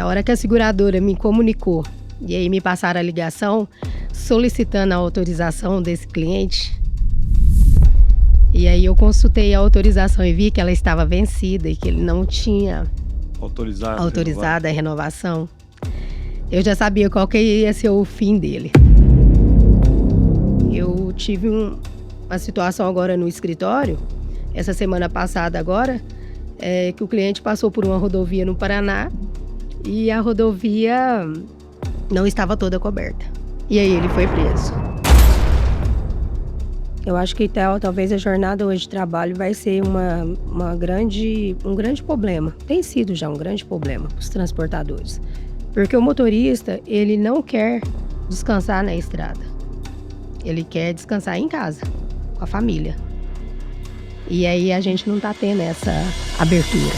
Na hora que a seguradora me comunicou e aí me passaram a ligação solicitando a autorização desse cliente, e aí eu consultei a autorização e vi que ela estava vencida e que ele não tinha autorizado a renovação, eu já sabia qual que ia ser o fim dele. Eu tive uma situação agora no escritório, essa semana passada agora, que o cliente passou por uma rodovia no Paraná e a rodovia não estava toda coberta. E aí ele foi preso. Eu acho que talvez a jornada hoje de trabalho vai ser um grande problema. Tem sido já um grande problema para os transportadores. Porque o motorista, ele não quer descansar na estrada. Ele quer descansar em casa, com a família. E aí a gente não está tendo essa abertura.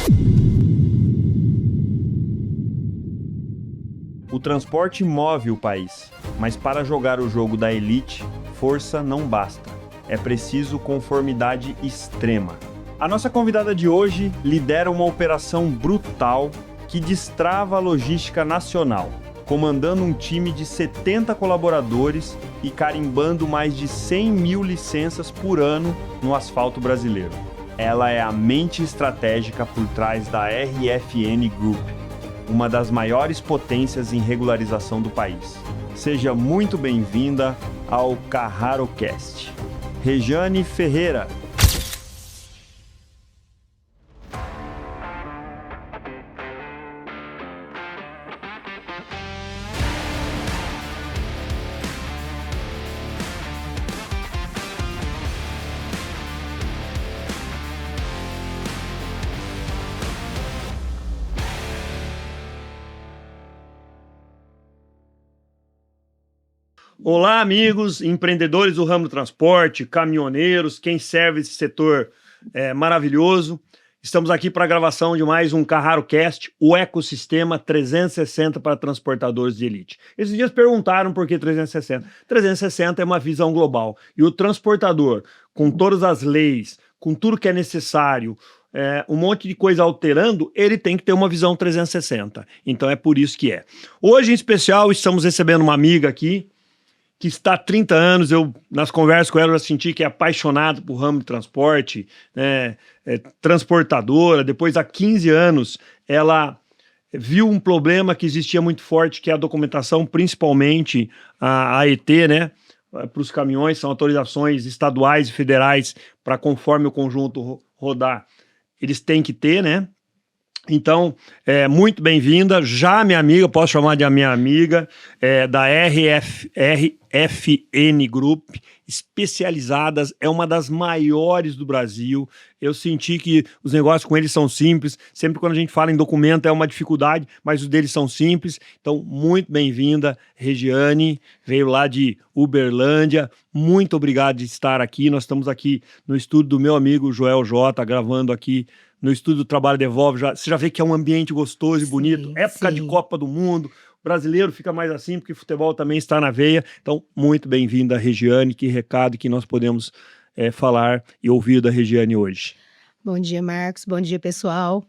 O transporte move o país, mas para jogar o jogo da elite, força não basta. É preciso conformidade extrema. A nossa convidada de hoje lidera uma operação brutal que destrava a logística nacional, comandando um time de 70 colaboradores e carimbando mais de 100 mil licenças por ano no asfalto brasileiro. Ela é a mente estratégica por trás da RFN Group, uma das maiores potências em regularização do país. Seja muito bem-vinda ao CarraroCast. Regiane Ferreira. Olá, amigos, empreendedores do ramo do transporte, caminhoneiros, quem serve esse setor maravilhoso. Estamos aqui para a gravação de mais um CarraroCast, o ecossistema 360 para transportadores de elite. Esses dias perguntaram por que 360. 360 é uma visão global. E o transportador, com todas as leis, com tudo que é necessário, um monte de coisa alterando, ele tem que ter uma visão 360. Então é por isso que é. Hoje, em especial, estamos recebendo uma amiga aqui, que está há 30 anos, nas conversas com ela, eu senti que é apaixonado por ramo de transporte, transportadora. Depois, há 15 anos, ela viu um problema que existia muito forte, que é a documentação, principalmente a AET, né? Para os caminhões, são autorizações estaduais e federais para, conforme o conjunto rodar, eles têm que ter, né? Então, muito bem-vinda, já minha amiga, posso chamar de a minha amiga, da RFN Group, especializadas, é uma das maiores do Brasil. Eu senti que os negócios com eles são simples, sempre quando a gente fala em documento é uma dificuldade, mas os deles são simples. Então, muito bem-vinda, Regiane, veio lá de Uberlândia, muito obrigado de estar aqui. Nós estamos aqui no estúdio do meu amigo Joel J, gravando aqui no estúdio do Trabalho Devolve. Você já vê que é um ambiente gostoso e bonito, época de Copa do Mundo, o brasileiro fica mais assim, porque o futebol também está na veia. Então, muito bem-vinda, Regiane, que recado que nós podemos falar e ouvir da Regiane hoje. Bom dia, Marcos, bom dia, pessoal.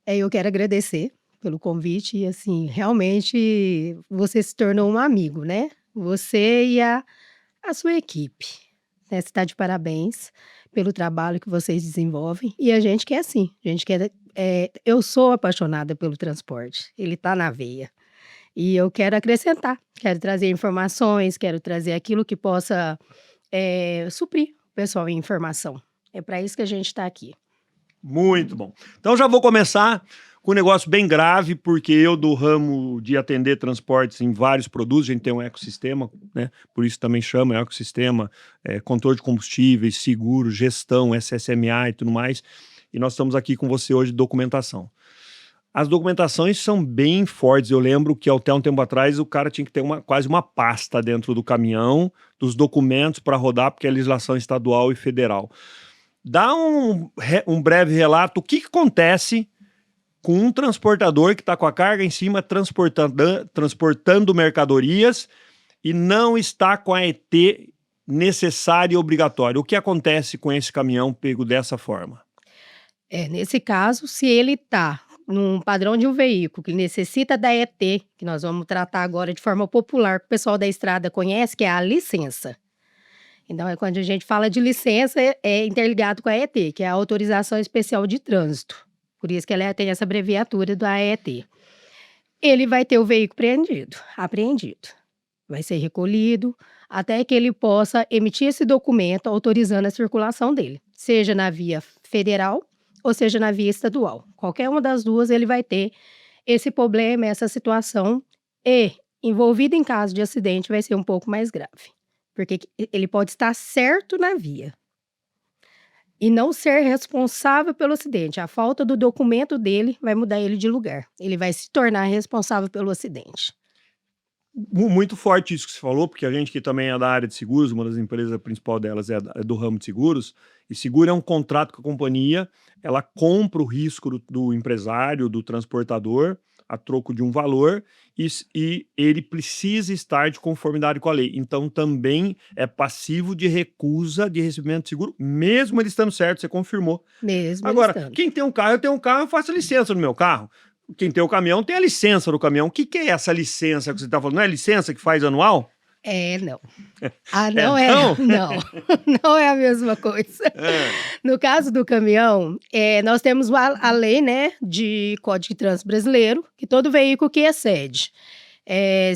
Eu quero agradecer pelo convite e, assim, realmente você se tornou um amigo, né? Você e a sua equipe, né? Você está de parabéns pelo trabalho que vocês desenvolvem, e a gente quer assim, eu sou apaixonada pelo transporte, ele está na veia, e eu quero acrescentar, quero trazer informações, quero trazer aquilo que possa suprir o pessoal em informação, é para isso que a gente está aqui. Muito bom. Então já vou começar com um negócio bem grave, porque eu do ramo de atender transportes em vários produtos, a gente tem um ecossistema, né? Por isso também chama ecossistema, controle de combustíveis, seguro, gestão, SSMA e tudo mais. E nós estamos aqui com você hoje de documentação. As documentações são bem fortes. Eu lembro que até um tempo atrás o cara tinha que ter quase uma pasta dentro do caminhão, dos documentos para rodar, porque é legislação estadual e federal. Dá um breve relato, o que acontece com um transportador que está com a carga em cima, transportando mercadorias e não está com a ET necessária e obrigatória. O que acontece com esse caminhão pego dessa forma? Nesse caso, se ele está num padrão de um veículo que necessita da ET, que nós vamos tratar agora de forma popular, que o pessoal da estrada conhece, que é a licença. Então, quando a gente fala de licença, é interligado com a ET, que é a Autorização Especial de Trânsito. Por isso que ela tem essa abreviatura da AET. Ele vai ter o veículo apreendido. Vai ser recolhido até que ele possa emitir esse documento autorizando a circulação dele, seja na via federal ou seja na via estadual. Qualquer uma das duas ele vai ter esse problema, essa situação, e envolvido em caso de acidente vai ser um pouco mais grave, porque ele pode estar certo na via e não ser responsável pelo acidente. A falta do documento dele vai mudar ele de lugar. Ele vai se tornar responsável pelo acidente. Muito forte isso que você falou, porque a gente que também é da área de seguros, uma das empresas principal delas é do ramo de seguros, e seguro é um contrato com a companhia, ela compra o risco do empresário, do transportador, a troco de um valor, e ele precisa estar de conformidade com a lei. Então também é passivo de recusa de recebimento de seguro, mesmo ele estando certo, você confirmou. Mesmo ele Agora, estando. quem tem um carro, eu tenho um carro, eu faço licença no meu carro. Quem tem o caminhão tem a licença do caminhão. O que é essa licença que você está falando? Não é licença que faz anual? Não. Não é, não? não. Não é a mesma coisa. No caso do caminhão, nós temos a lei, né, de Código de Trânsito Brasileiro, que todo veículo que excede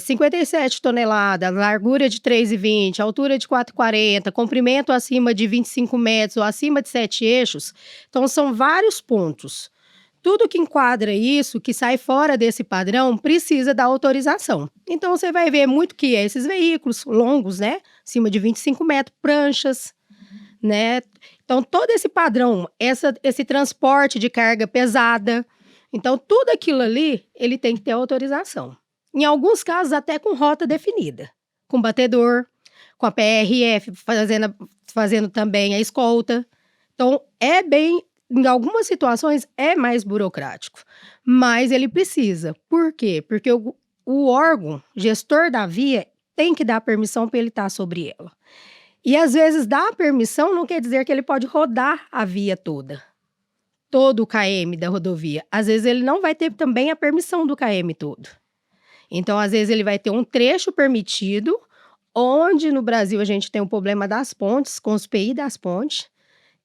57 toneladas, largura de 3,20, altura de 4,40, comprimento acima de 25 metros ou acima de 7 eixos. Então, são vários pontos. Tudo que enquadra isso, que sai fora desse padrão, precisa da autorização. Então, você vai ver muito que esses veículos longos, né? Acima de 25 metros, pranchas, né? Então, todo esse padrão, esse transporte de carga pesada. Então, tudo aquilo ali, ele tem que ter autorização. Em alguns casos, até com rota definida. Com batedor, com a PRF, fazendo também a escolta. Então, em algumas situações é mais burocrático, mas ele precisa. Por quê? Porque o órgão gestor da via tem que dar permissão para ele estar sobre ela. E às vezes dar permissão não quer dizer que ele pode rodar a via toda. Todo o KM da rodovia. Às vezes ele não vai ter também a permissão do KM todo. Então, às vezes ele vai ter um trecho permitido, onde no Brasil a gente tem o problema das pontes, com os PI das pontes.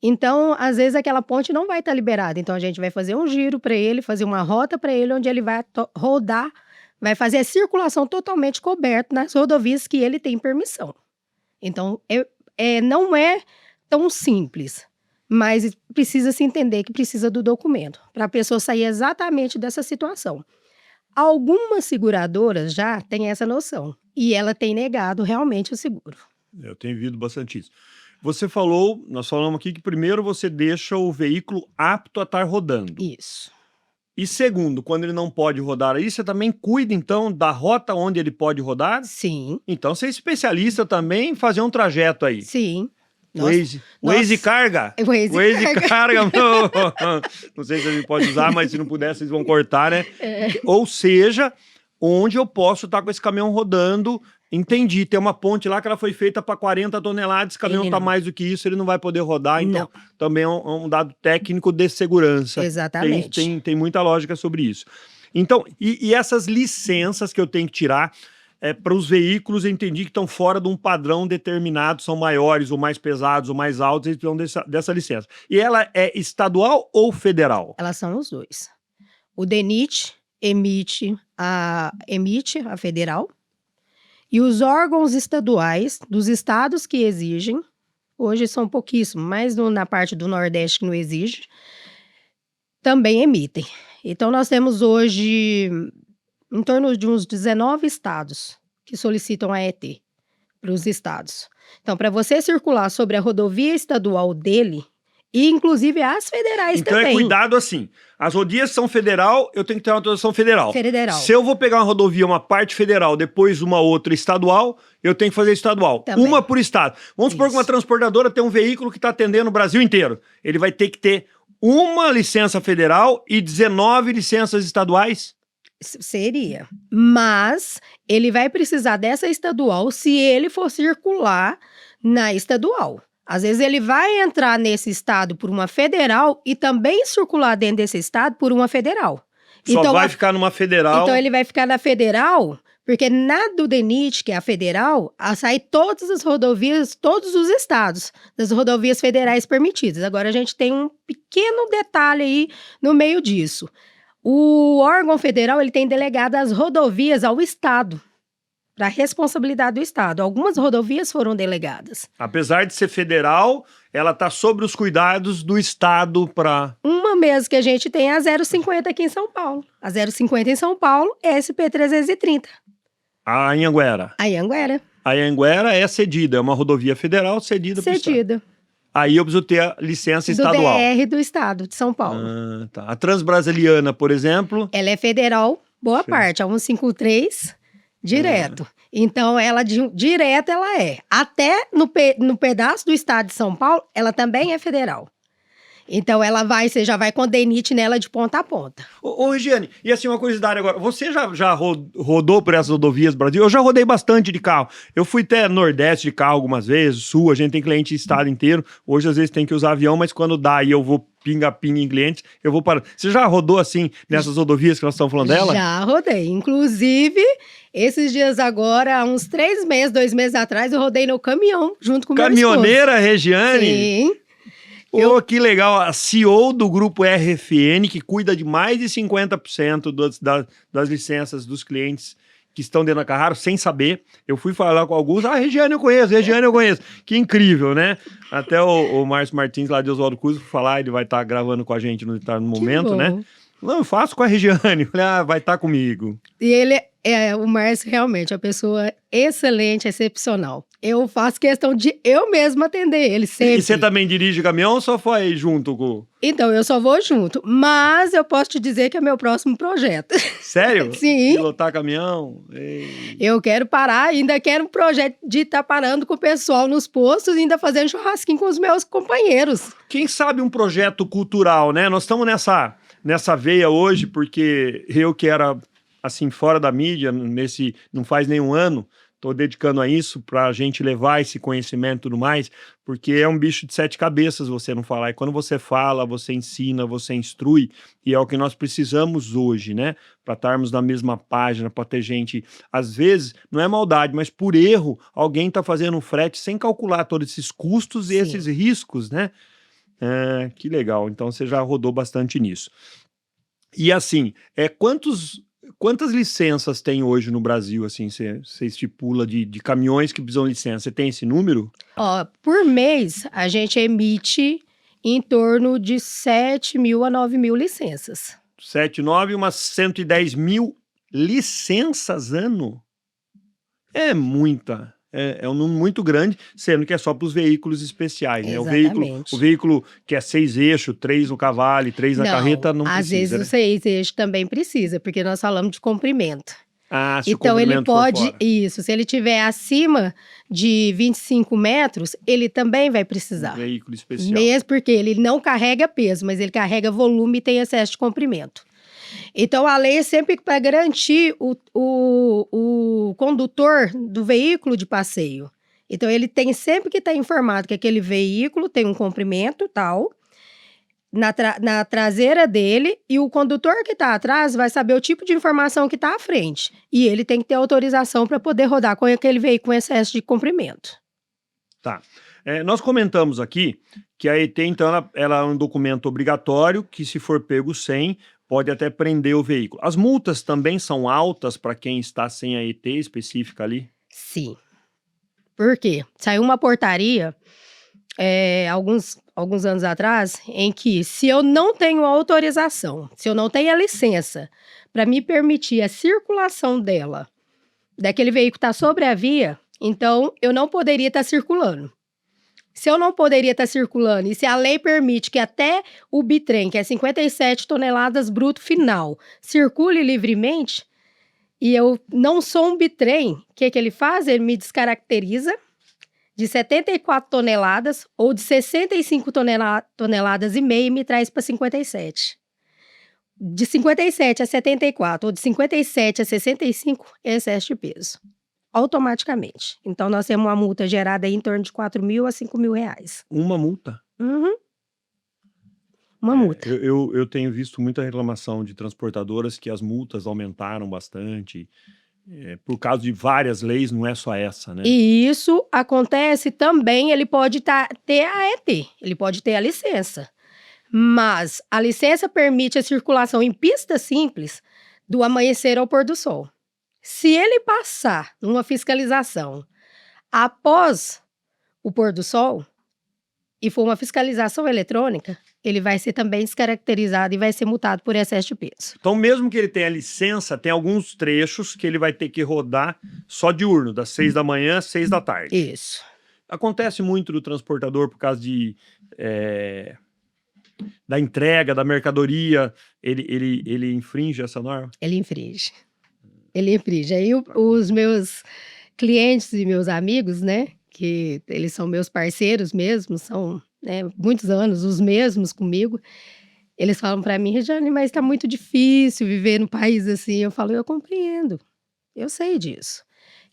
Então, às vezes, aquela ponte não vai estar liberada. Então, a gente vai fazer um giro para ele, fazer uma rota para ele, onde ele vai rodar, vai fazer a circulação totalmente coberta nas rodovias que ele tem permissão. Então, não é tão simples, mas precisa se entender que precisa do documento, para a pessoa sair exatamente dessa situação. Algumas seguradoras já têm essa noção, e ela tem negado realmente o seguro. Eu tenho visto bastante isso. Você falou, nós falamos aqui que primeiro você deixa o veículo apto a estar rodando. Isso. E segundo, quando ele não pode rodar aí, você também cuida então da rota onde ele pode rodar? Sim. Então você é especialista também em fazer um trajeto aí. Sim. Waze carga? Waze carga. Não sei se a gente pode usar, mas se não puder, vocês vão cortar, né? Ou seja, onde eu posso estar com esse caminhão rodando. Entendi, tem uma ponte lá que ela foi feita para 40 toneladas, esse caminhão está mais do que isso, ele não vai poder rodar, então também é um dado técnico de segurança. Exatamente. Tem muita lógica sobre isso. Então, e essas licenças que eu tenho que tirar para os veículos, eu entendi que estão fora de um padrão determinado, são maiores, ou mais pesados, ou mais altos, eles precisam dessa licença. E ela é estadual ou federal? Elas são os dois. O DENIT emite a federal, e os órgãos estaduais dos estados que exigem, hoje são pouquíssimos, mas na parte do Nordeste que não exige, também emitem. Então, nós temos hoje em torno de uns 19 estados que solicitam a ET para os estados. Então, para você circular sobre a rodovia estadual dele, e inclusive as federais então também. Então é cuidado assim, as rodovias são federal, eu tenho que ter uma autorização federal. Se eu vou pegar uma rodovia, uma parte federal, depois uma outra estadual, eu tenho que fazer estadual. Também. Uma por estado. Vamos supor que uma transportadora tem um veículo que está atendendo o Brasil inteiro. Ele vai ter que ter uma licença federal e 19 licenças estaduais? Seria. Mas ele vai precisar dessa estadual se ele for circular na estadual. Às vezes ele vai entrar nesse estado por uma federal e também circular dentro desse estado por uma federal. Só Então, vai ficar numa federal. Então ele vai ficar na federal, porque na do DENIT, que é a federal, a sair todas as rodovias, todos os estados, das rodovias federais permitidas. Agora a gente tem um pequeno detalhe aí no meio disso. O órgão federal, ele tem delegado as rodovias ao estado, para responsabilidade do estado. Algumas rodovias foram delegadas. Apesar de ser federal, ela está sob os cuidados do estado para... Uma mesmo que a gente tem é a 050 aqui em São Paulo. A 050 em São Paulo é SP-330. A Anhanguera. A Anhanguera. A Anhanguera é cedida, é uma rodovia federal cedida para o estado. Cedida. Aí eu preciso ter a licença Do estadual. DR do estado de São Paulo. Ah, tá. A Transbrasiliana, por exemplo... Ela é federal, boa parte, a 153, direto. Então, ela direto ela é. Até no pedaço do estado de São Paulo, ela também é federal. Então, você já vai com DENIT nela de ponta a ponta. Ô, Regiane, e assim, uma curiosidade agora, você já rodou por essas rodovias do Brasil? Eu já rodei bastante de carro. Eu fui até Nordeste de carro algumas vezes, Sul, a gente tem cliente em estado inteiro. Hoje, às vezes, tem que usar avião, mas quando dá e eu vou pinga-pinga em clientes, eu vou para... Você já rodou, assim, nessas rodovias que nós estamos falando dela? Já rodei. Inclusive, esses dias agora, há uns 3 meses, 2 meses atrás, eu rodei no caminhão, junto com o meu esposo. Caminhoneira Regiane? Sim. Pô, que legal. A CEO do grupo RFN, que cuida de mais de 50% das licenças dos clientes que estão dentro da Carraro, sem saber. Eu fui falar com alguns, Regiane eu conheço. Que incrível, né? Até o Márcio Martins, lá de Oswaldo Cruz, foi falar, ele vai estar gravando com a gente no momento, né? Não, eu faço com a Regiane. Falei, vai estar comigo. E ele o Márcio realmente é uma pessoa excelente, excepcional. Eu faço questão de eu mesma atender ele sempre. E você também dirige caminhão ou só foi junto com... Então, eu só vou junto, mas eu posso te dizer que é meu próximo projeto. Sério? Sim. Pilotar caminhão? Ei. Eu quero parar, ainda quero um projeto de estar parando com o pessoal nos postos e ainda fazendo churrasquinho com os meus companheiros. Quem sabe um projeto cultural, né? Nós estamos nessa veia hoje, porque eu que era, assim, fora da mídia, não faz nenhum ano, estou dedicando a isso, para a gente levar esse conhecimento e tudo mais, porque é um bicho de 7 cabeças você não falar. E quando você fala, você ensina, você instrui, e é o que nós precisamos hoje, né? Para estarmos na mesma página, para ter gente... Às vezes, não é maldade, mas por erro, alguém está fazendo um frete sem calcular todos esses custos e esses riscos, né? Que legal. Então, você já rodou bastante nisso. E assim, quantas licenças tem hoje no Brasil, assim, você estipula de caminhões que precisam de licença? Você tem esse número? Por mês, a gente emite em torno de 7 mil a 9 mil licenças. 7, 9, umas 110 mil licenças ano? É muita. É um número muito grande, sendo que é só para os veículos especiais, né? O veículo que é 6 eixos, 3 no cavalo, 3 na carreta, não precisa. Às vezes o 6 eixos também precisa, porque nós falamos de comprimento. Se então o ele pode, for fora. se ele tiver acima de 25 metros, ele também vai precisar. Um veículo especial. Mesmo porque ele não carrega peso, mas ele carrega volume e tem excesso de comprimento. Então, a lei é sempre para garantir o condutor do veículo de passeio. Então, ele tem sempre que estar informado que aquele veículo tem um comprimento tal, na traseira dele, e o condutor que está atrás vai saber o tipo de informação que está à frente. E ele tem que ter autorização para poder rodar com aquele veículo com excesso de comprimento. Tá. Nós comentamos aqui que a ET, então, ela é um documento obrigatório que, se for pego sem, pode até prender o veículo. As multas também são altas para quem está sem a ET específica ali? Sim. Por quê? Saiu uma portaria, alguns anos atrás, em que se eu não tenho autorização, se eu não tenho a licença para me permitir a circulação daquele veículo que está sobre a via, então eu não poderia estar circulando. Se eu não poderia estar circulando, e se a lei permite que até o bitrem, que é 57 toneladas bruto final, circule livremente, e eu não sou um bitrem, o que ele faz? Ele me descaracteriza de 74 toneladas ou de 65 toneladas e meia e me traz para 57. De 57 a 74 ou de 57 a 65 é excesso de peso. Automaticamente. Então, nós temos uma multa gerada aí em torno de 4 mil a 5 mil reais. Uma multa? Uhum. uma multa. Eu tenho visto muita reclamação de transportadoras que as multas aumentaram bastante, por causa de várias leis, não é só essa, né? E isso acontece também, ele pode ter a ET, ele pode ter a licença. Mas a licença permite a circulação em pista simples do amanhecer ao pôr do sol. Se ele passar numa fiscalização após o pôr do sol e for uma fiscalização eletrônica, ele vai ser também descaracterizado e vai ser multado por excesso de peso. Então, mesmo que ele tenha licença, tem alguns trechos que ele vai ter que rodar só diurno, das 6 da manhã às 6 da tarde. Isso. Acontece muito do transportador por causa da entrega, da mercadoria, ele infringe essa norma? Ele infringe. Ele infringe. Aí os meus clientes e meus amigos, né, que eles são meus parceiros mesmo, são, né, muitos anos os mesmos comigo, eles falam para mim: Regiane, mas tá muito difícil viver num país assim. Eu falo: eu compreendo, eu sei disso,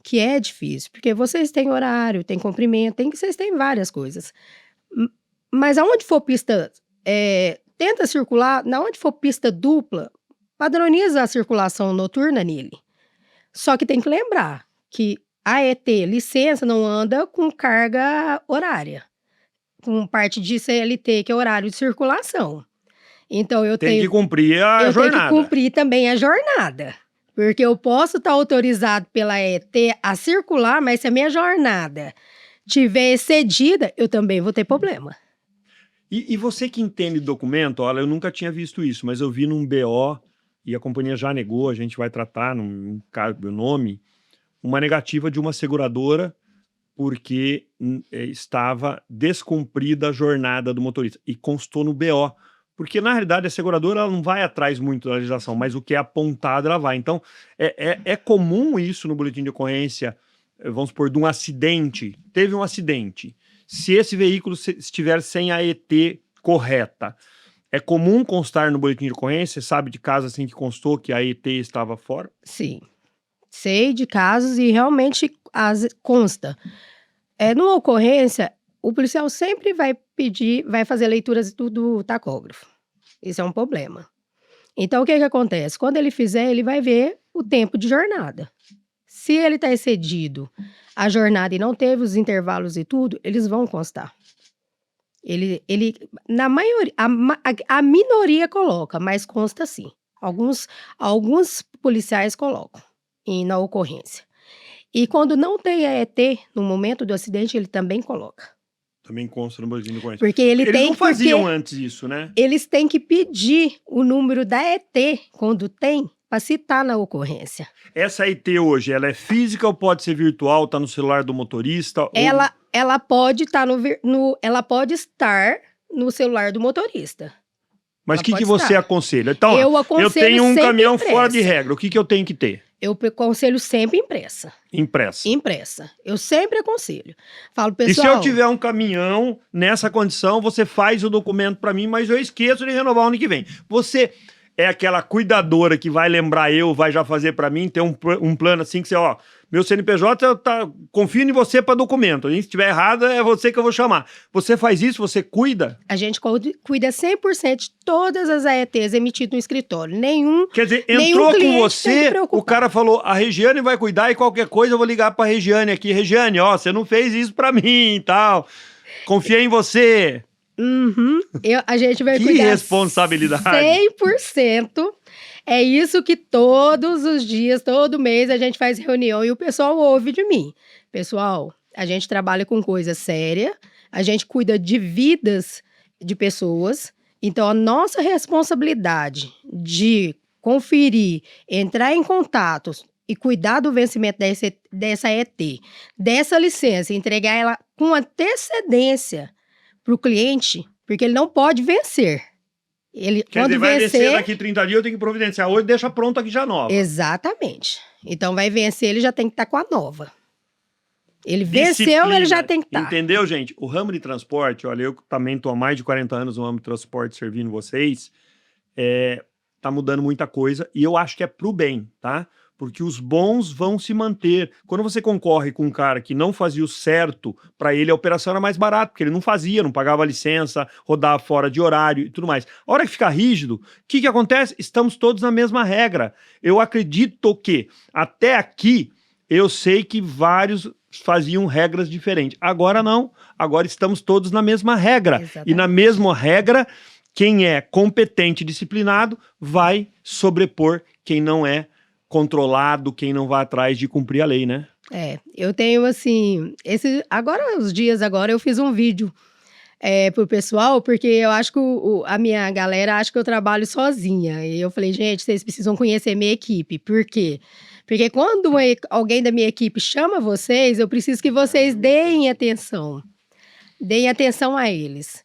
que é difícil, porque vocês têm horário, têm comprimento, vocês têm várias coisas. Mas aonde for pista, tenta circular, na onde for pista dupla, padroniza a circulação noturna nele. Só que tem que lembrar que a ET, licença, não anda com carga horária, com parte de CLT, que é horário de circulação. Então eu Tem que cumprir a jornada. Eu tenho que cumprir também a jornada. Porque eu posso estar autorizado pela ET a circular, mas se a minha jornada tiver excedida, eu também vou ter problema. E você que entende documento, olha, eu nunca tinha visto isso, mas eu vi num BO, e a companhia já negou, a gente vai tratar num cargo, nome, uma negativa de uma seguradora porque estava descumprida a jornada do motorista. E constou no BO. Porque, na realidade, a seguradora ela não vai atrás muito da legislação, mas o que é apontado, ela vai. Então, é comum isso no boletim de ocorrência, vamos supor, de um acidente. Teve um acidente. Se esse veículo estiver sem a ET correta, é comum constar no boletim de ocorrência? Você sabe de casos assim que constou que a ET estava fora? Sim. Sei de casos e realmente consta. Numa ocorrência, o policial sempre vai fazer leituras do tacógrafo. Isso é um problema. Então, o que acontece? Quando ele fizer, ele vai ver o tempo de jornada. Se ele está excedido a jornada e não teve os intervalos e tudo, eles vão constar. Na maioria, a minoria coloca, mas consta sim. Alguns policiais colocam na ocorrência. E quando não tem a ET, no momento do acidente, ele também coloca. Também consta no boletim de ocorrência. Porque eles não faziam antes isso, né? Eles têm que pedir o número da ET, quando tem, para citar na ocorrência. Essa ET hoje, ela é física ou pode ser virtual? Está no celular do motorista? Ela pode estar ela pode estar no celular do motorista. Mas o que você aconselha? Então, eu tenho um caminhão fora de regra. O que eu tenho que ter? Eu aconselho sempre impressa. Impressa. Impressa. Eu sempre aconselho. Falo, pessoal... E se eu tiver um caminhão nessa condição, você faz o documento para mim, mas eu esqueço de renovar o ano que vem. Você é aquela cuidadora que vai lembrar vai já fazer para mim, tem um plano assim que você, meu CNPJ, confio em você para documento. Se estiver errado, é você que eu vou chamar. Você faz isso? Você cuida? A gente cuida 100% de todas as AETs emitidas no escritório. Quer dizer, entrou com você, o cara falou, a Regiane vai cuidar e qualquer coisa eu vou ligar para a Regiane aqui. Regiane, você não fez isso para mim e tal. Confiei em você. Uhum. A gente vai que cuidar responsabilidade. 100%. É isso que todos os dias, todo mês, a gente faz reunião e o pessoal ouve de mim. Pessoal, a gente trabalha com coisa séria, a gente cuida de vidas de pessoas. Então, a nossa responsabilidade de conferir, entrar em contato e cuidar do vencimento dessa ET, dessa licença, entregar ela com antecedência para o cliente, porque ele não pode vencer. Quer dizer, vai vencer daqui 30 dias, eu tenho que providenciar hoje, deixa pronto aqui já nova. Exatamente. Então vai vencer, ele já tem que estar com a nova. Ele venceu, ele já tem que estar. Entendeu, gente? O ramo de transporte, olha, eu também estou há mais de 40 anos no ramo de transporte servindo vocês, tá mudando muita coisa e eu acho que é pro bem, tá? porque os bons vão se manter. Quando você concorre com um cara que não fazia o certo, para ele a operação era mais barata, porque ele não fazia, não pagava licença, rodava fora de horário e tudo mais. A hora que fica rígido, o que acontece? Estamos todos na mesma regra. Eu acredito que até aqui eu sei que vários faziam regras diferentes. Agora não. Agora estamos todos na mesma regra. Exatamente. E na mesma regra, quem é competente e disciplinado vai sobrepor quem não é controlado, quem não vai atrás de cumprir a lei, né? Eu tenho assim, agora eu fiz um vídeo pro pessoal, porque eu acho que a minha galera acha que eu trabalho sozinha. E eu falei, gente, vocês precisam conhecer minha equipe. Por quê? Porque quando alguém da minha equipe chama vocês, eu preciso que vocês deem atenção. Deem atenção a eles.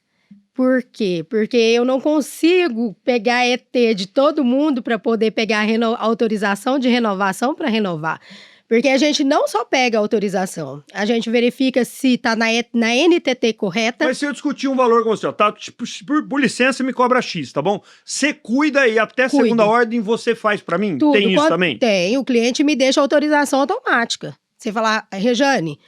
Por quê? Porque eu não consigo pegar ET de todo mundo para poder pegar a autorização de renovação para renovar. Porque a gente não só pega a autorização, a gente verifica se está na NTT correta. Mas se eu discutir um valor com você, ó, tá, tipo, por licença me cobra X, tá bom? Você cuida e até segunda ordem você faz para mim? Tudo. Tem isso também? Tem, o cliente me deixa autorização automática. Você falar, Rejane,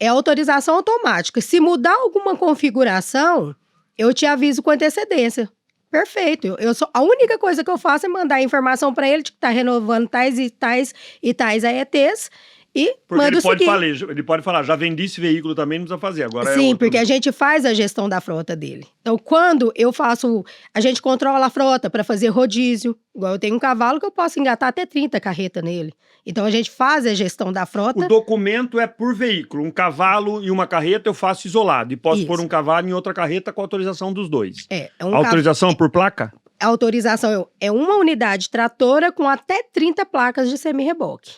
é autorização automática. Se mudar alguma configuração, eu te aviso com antecedência. Perfeito. A única coisa que eu faço é mandar a informação para ele de que está renovando tais e tais AETs e porque manda ele pode falar, já vendi esse veículo também, não precisa fazer. Agora Sim, porque a gente faz a gestão da frota dele. Então, quando a gente controla a frota para fazer rodízio. Igual eu tenho um cavalo que eu posso engatar até 30 carretas nele. Então, a gente faz a gestão da frota. O documento é por veículo. Um cavalo e uma carreta eu faço isolado. E posso pôr um cavalo em outra carreta com autorização dos dois. Autorização por placa? A autorização é uma unidade tratora com até 30 placas de semi-reboque.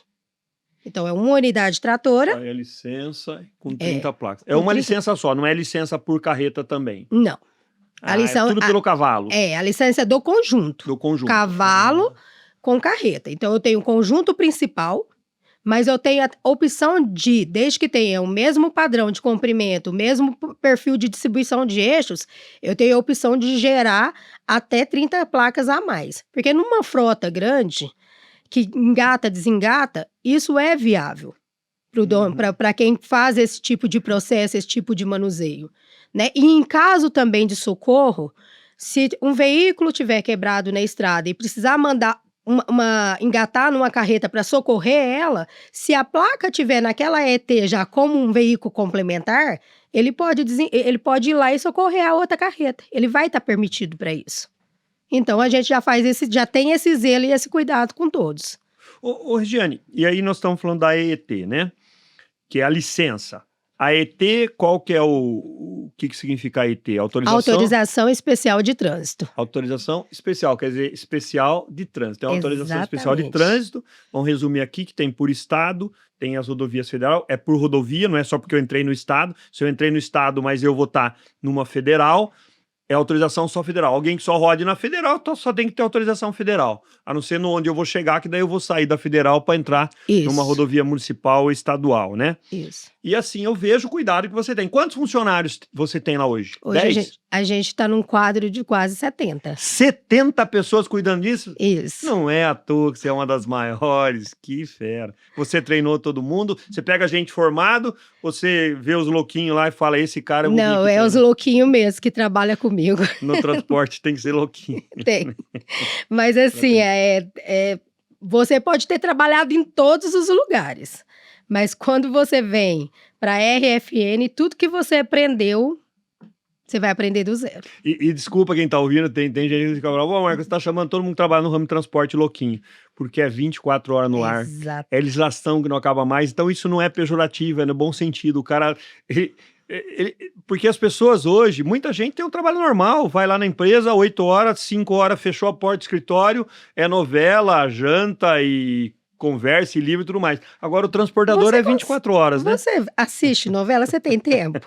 Então, é uma unidade tratora. É licença com 30 placas. É uma licença só, não é licença por carreta também? Não. É tudo pelo cavalo? A licença é do conjunto. Do conjunto. Cavalo com carreta. Então, eu tenho o conjunto principal, mas eu tenho a opção de, desde que tenha o mesmo padrão de comprimento, o mesmo perfil de distribuição de eixos, eu tenho a opção de gerar até 30 placas a mais. Porque numa frota grande, que engata, desengata, isso é viável para quem faz esse tipo de processo, esse tipo de manuseio, né? E em caso também de socorro, se um veículo tiver quebrado na estrada e precisar mandar engatar numa carreta para socorrer ela, se a placa tiver naquela ET já como um veículo complementar, ele pode ir lá e socorrer a outra carreta. Ele vai estar permitido para isso. Então, a gente já tem esse zelo e esse cuidado com todos. Ô Regiane, e aí nós estamos falando da ET, né? Que é a licença. A ET, qual que é o que significa a ET? Autorização Especial de Trânsito. Autorização especial, quer dizer, especial de trânsito. É uma autorização especial de trânsito. Vamos resumir aqui que tem por estado, tem as rodovias federal, é por rodovia, não é só porque eu entrei no estado. Se eu entrei no estado, mas eu vou estar numa federal, é autorização só federal. Alguém que só rode na federal, então só tem que ter autorização federal. A não ser no onde eu vou chegar, que daí eu vou sair da federal para entrar numa rodovia municipal ou estadual, né? Isso. E assim eu vejo o cuidado que você tem. Quantos funcionários você tem lá hoje? Hoje 10? a gente está num quadro de quase 70. 70 pessoas cuidando disso? Isso. Não é à toa que você é uma das maiores. Que fera. Você treinou todo mundo? Você pega gente formado? Você vê os louquinhos lá e fala, esse cara... Não, é os louquinhos mesmo que trabalham comigo. No transporte tem que ser louquinho. Tem. Mas assim, você pode ter trabalhado em todos os lugares. Mas quando você vem para a RFN, tudo que você aprendeu, você vai aprender do zero. E desculpa quem tá ouvindo, tem gente que fica falando, ô Marcos, você tá chamando todo mundo que trabalha no ramo de transporte louquinho, porque é 24 horas no ar, é legislação que não acaba mais, então isso não é pejorativo, é no bom sentido, o cara... porque as pessoas hoje, muita gente tem um trabalho normal, vai lá na empresa, 8 horas, 5 horas, fechou a porta do escritório, é novela, janta e... conversa e livro e tudo mais. Agora o transportador é 24 horas, né? Você assiste novela, você tem tempo?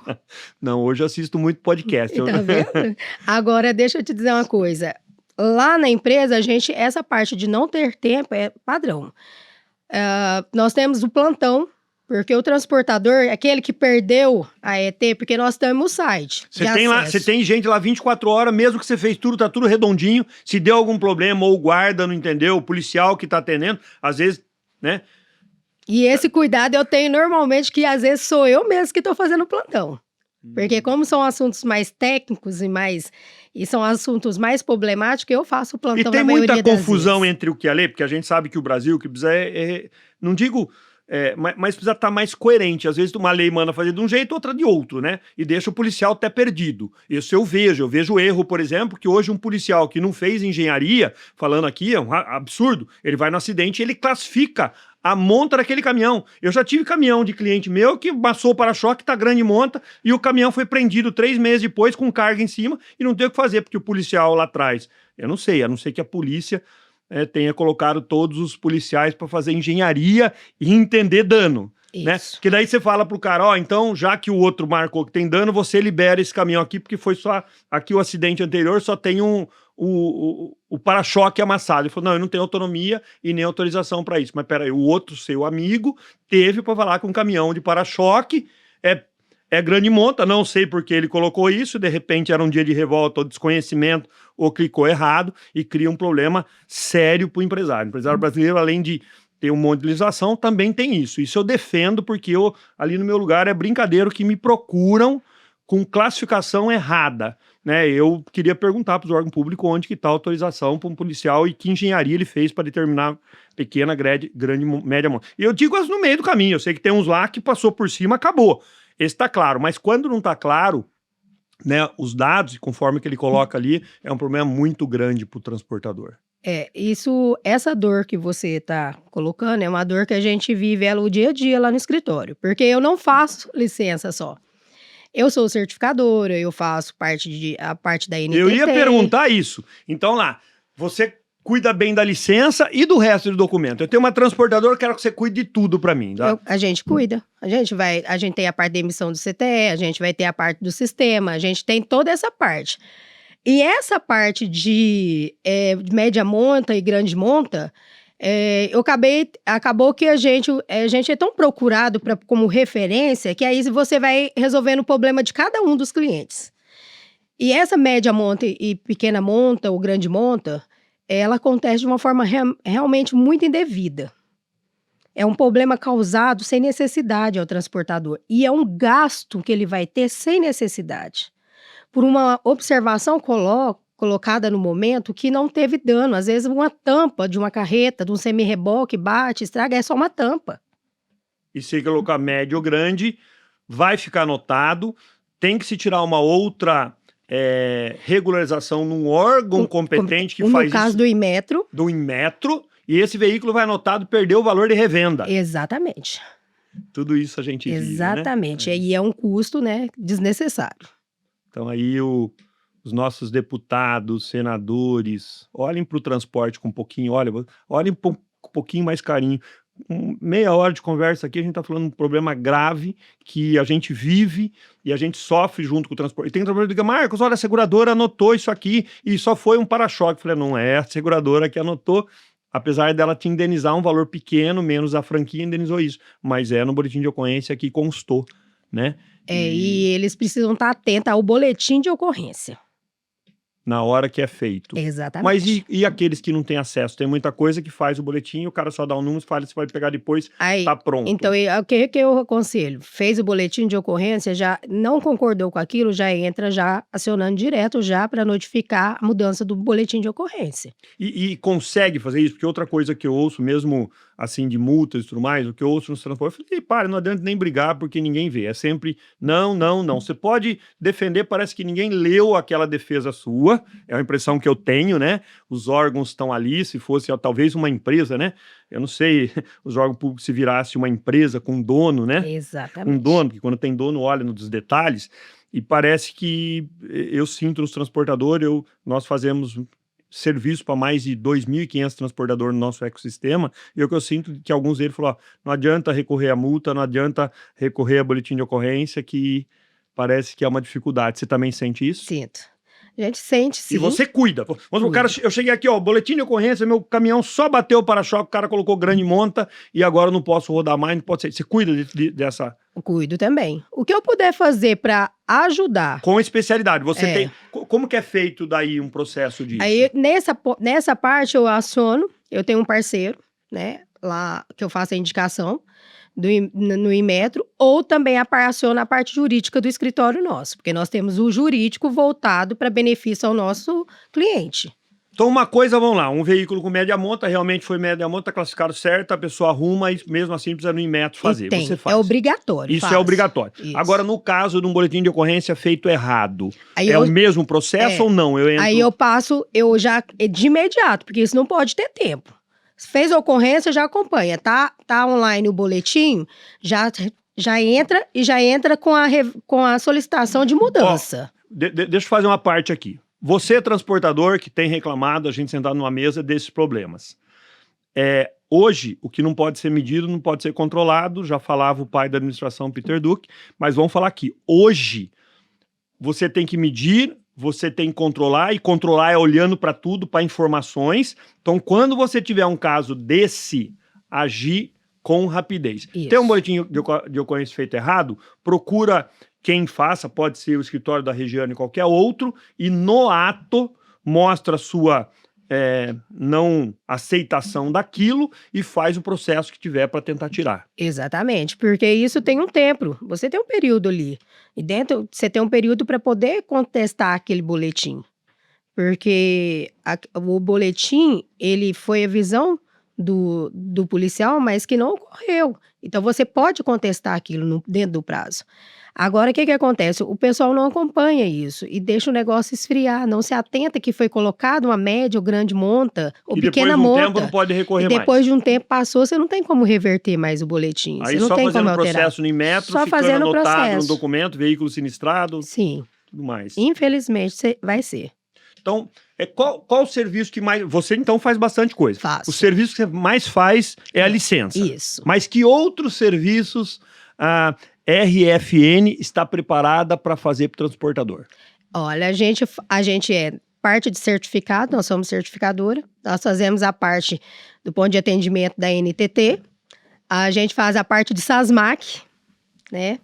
Não, hoje eu assisto muito podcast. Tá vendo? Agora, deixa eu te dizer uma coisa. Lá na empresa, essa parte de não ter tempo é padrão. Nós temos o plantão, porque o transportador, aquele que perdeu a ET, porque nós temos o site. Você tem gente lá 24 horas, mesmo que você fez tudo, tá tudo redondinho. Se deu algum problema, ou o guarda não entendeu, o policial que tá atendendo, às vezes né? E esse cuidado eu tenho normalmente, que às vezes sou eu mesmo que estou fazendo plantão. Porque como são assuntos mais técnicos e são assuntos mais problemáticos, eu faço E plantão tem na muita maioria das confusão vezes. entre o que é lei, porque a gente sabe que o Brasil, que precisa não digo, mas precisa estar mais coerente. Às vezes uma lei manda fazer de um jeito, outra de outro, né? E deixa o policial até perdido. Isso eu vejo o erro, por exemplo, que hoje um policial que não fez engenharia, falando aqui, é um absurdo, ele vai no acidente e ele classifica a monta daquele caminhão. Eu já tive caminhão de cliente meu que passou o para-choque, tá grande monta, e o caminhão foi prendido 3 meses depois com carga em cima e não tem o que fazer, porque o policial lá atrás, eu não sei, a não ser que a polícia tenha colocado todos os policiais para fazer engenharia e entender dano. Né? Isso. Que daí você fala pro cara, ó, então, já que o outro marcou que tem dano, você libera esse caminhão aqui, porque foi só aqui o acidente anterior, só tem o para-choque amassado. Ele falou, não, eu não tenho autonomia e nem autorização para isso. Mas peraí, o outro seu amigo teve para falar que um caminhão de para-choque é grande monta, não sei por que ele colocou isso, de repente era um dia de revolta ou desconhecimento, ou clicou errado e cria um problema sério para o empresário. O empresário brasileiro, além de ter um monte de legislação, também tem isso. Isso eu defendo porque eu, ali no meu lugar, é brincadeira que me procuram com classificação errada. Né? Eu queria perguntar para os órgãos públicos onde que está a autorização para um policial e que engenharia ele fez para determinar pequena, grande, média monta. E eu digo as no meio do caminho, eu sei que tem uns lá que passou por cima, acabou. Esse está claro, mas quando não está claro, né, os dados, conforme que ele coloca ali, é um problema muito grande para o transportador. Essa dor que você está colocando é uma dor que a gente vive ela o dia a dia lá no escritório, porque eu não faço licença só. Eu sou certificadora, eu faço a parte da NTT. Eu ia perguntar isso. Então lá, você cuida bem da licença e do resto do documento. Eu tenho uma transportadora, quero que você cuide de tudo para mim. Tá? A gente cuida. A gente tem a parte da emissão do CTE, a gente vai ter a parte do sistema, a gente tem toda essa parte. E essa parte de média monta e grande monta, acabou que a gente é tão procurado como referência que aí você vai resolvendo o problema de cada um dos clientes. E essa média monta e pequena monta ou grande monta, ela acontece de uma forma realmente muito indevida. É um problema causado sem necessidade ao transportador. E é um gasto que ele vai ter sem necessidade. Por uma observação colocada no momento que não teve dano. Às vezes uma tampa de uma carreta, de um semi-reboque, bate, estraga, é só uma tampa. E se colocar médio ou grande, vai ficar anotado, tem que se tirar uma outra regularização num órgão competente que faz isso. No caso do Inmetro. Do Inmetro, e esse veículo vai anotado perder o valor de revenda. Exatamente. Tudo isso a gente vive, exatamente, né? E é um custo, né, desnecessário. Então aí os nossos deputados, senadores, olhem para o transporte com um pouquinho, olhem com um pouquinho mais carinho. Meia hora de conversa aqui, a gente está falando de um problema grave que a gente vive e a gente sofre junto com o transporte. E tem transporte que diga, Marcos, olha, a seguradora anotou isso aqui e só foi um para-choque. Eu falei, não é a seguradora que anotou, apesar dela te indenizar um valor pequeno, menos a franquia indenizou isso, mas no boletim de ocorrência que constou, né? E eles precisam estar atentos ao boletim de ocorrência. Na hora que é feito. Exatamente. Mas e aqueles que não têm acesso? Tem muita coisa que faz o boletim, o cara só dá um número, fala, você vai pegar depois, tá pronto. Então, o que eu aconselho? Fez o boletim de ocorrência, já não concordou com aquilo, já entra acionando direto já para notificar a mudança do boletim de ocorrência. E consegue fazer isso? Porque outra coisa que eu ouço, mesmo assim, de multas e tudo mais, o que eu ouço nos transportes, eu falei, não adianta nem brigar porque ninguém vê. É sempre, não. Você pode defender, parece que ninguém leu aquela defesa sua, é a impressão que eu tenho, né? Os órgãos estão ali, se fosse talvez uma empresa, né? Eu não sei, os órgãos públicos se virasse uma empresa com dono, né? Exatamente. Um dono, que quando tem dono olha nos detalhes, e parece que eu sinto nos transportadores, nós fazemos serviço para mais de 2.500 transportadores no nosso ecossistema, e o que eu sinto é que alguns deles falaram, não adianta recorrer à multa, não adianta recorrer a boletim de ocorrência, que parece que é uma dificuldade. Você também sente isso? Sinto. A gente sente, sim. E você cuida. Eu cheguei aqui, boletim de ocorrência, meu caminhão só bateu o para-choque, o cara colocou grande monta e agora eu não posso rodar mais, não pode ser. Você cuida dessa... Cuido também. O que eu puder fazer para ajudar. Com especialidade. Você tem... Como que é feito daí um processo disso? Aí, nessa parte eu aciono, eu tenho um parceiro, né? lá que eu faço a indicação no Inmetro, ou também aciona a parte jurídica do escritório nosso, porque nós temos o jurídico voltado para benefício ao nosso cliente. Então, uma coisa, vamos lá, um veículo com média monta, realmente foi média monta, classificado certo, a pessoa arruma e mesmo assim precisa no Inmetro fazer. Você faz. É obrigatório. Isso é obrigatório. Isso. Agora, no caso de um boletim de ocorrência feito errado, o mesmo processo ou não? Aí eu passo, de imediato, porque isso não pode ter tempo. Fez a ocorrência, já acompanha. Tá online o boletim, já entra com a solicitação de mudança. Deixa eu fazer uma parte aqui. Você, transportador, que tem reclamado, a gente sentar numa mesa desses problemas. Hoje, o que não pode ser medido, não pode ser controlado, já falava o pai da administração, Peter Duque, mas vamos falar aqui. Hoje, você tem que medir, você tem que controlar, e controlar é olhando para tudo, para informações. Então, quando você tiver um caso desse, agir com rapidez. Isso. Tem um boletim de ocorrência feito errado, procura quem faça, pode ser o escritório da Regiane e qualquer outro, e no ato mostra a sua não aceitação daquilo e faz o processo que tiver para tentar tirar. Exatamente, porque isso tem um tempo, você tem um período ali, e dentro você tem um período para poder contestar aquele boletim, porque o boletim, ele foi a visão do policial, mas que não ocorreu, então você pode contestar aquilo dentro do prazo. Agora, o que acontece? O pessoal não acompanha isso e deixa o negócio esfriar, não se atenta que foi colocado uma média ou grande monta ou pequena monta. E depois de um tempo não pode recorrer mais. E depois de um tempo passou, você não tem como reverter mais o boletim. Aí você não só tem fazendo como alterar. Processo no Inmetro, só ficando fazendo anotado processo. no documento, veículo sinistrado, sim, tudo mais. Infelizmente, vai ser. Então, qual o serviço que mais... Você, então, faz bastante coisa. Faço. O serviço que você mais faz é a licença. Isso. Mas que outros serviços a RFN está preparada para fazer para o transportador? Olha, a gente é parte de certificado, nós somos certificadora. Nós fazemos a parte do ponto de atendimento da NTT. A gente faz a parte de SASMAC, né?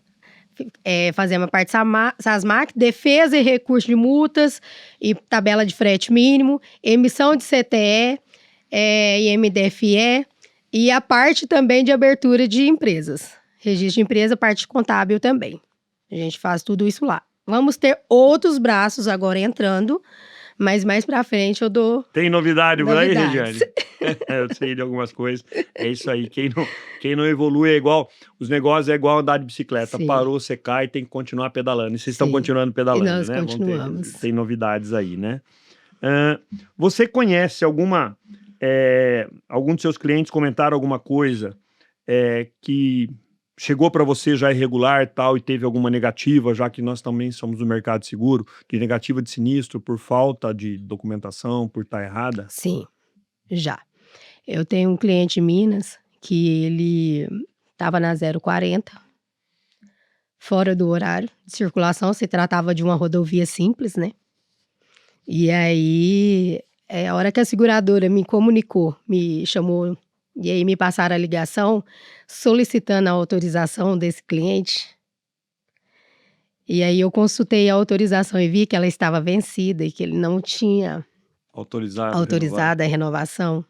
Fazemos a parte de SASMAC, defesa e recurso de multas e tabela de frete mínimo, emissão de CTE, e MDFE, e a parte também de abertura de empresas. Registro de empresa, parte contábil também. A gente faz tudo isso lá. Vamos ter outros braços agora entrando, mas mais pra frente eu dou... Tem novidade por aí, Regiane? Eu sei de algumas coisas. É isso aí. Quem não evolui é igual... Os negócios é igual andar de bicicleta. Sim. Parou, você cai, tem que continuar pedalando. E vocês estão continuando pedalando, e nós né? continuamos. Tem novidades aí, né? Você conhece algum dos seus clientes comentaram alguma coisa que chegou para você já irregular tal e teve alguma negativa, já que nós também somos do mercado seguro, de negativa de sinistro por falta de documentação, por estar errada? Sim, já. Eu tenho um cliente em Minas que ele estava na 040, fora do horário de circulação, se tratava de uma rodovia simples, né? E aí, a hora que a seguradora me comunicou, me chamou, e aí me passaram a ligação solicitando a autorização desse cliente. E aí eu consultei a autorização e vi que ela estava vencida e que ele não tinha autorizado a renovação.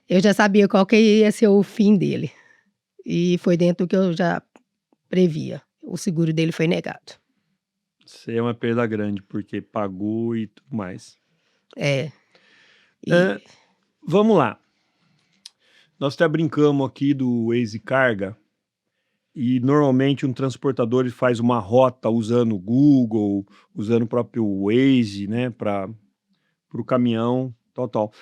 Eu já sabia qual que ia ser o fim dele. E foi dentro do que eu já previa. O seguro dele foi negado. Isso é uma perda grande, porque pagou e tudo mais. Vamos lá. Nós até brincamos aqui do Waze Carga, e normalmente um transportador ele faz uma rota usando o Google, usando o próprio Waze, né, para o caminhão, tal.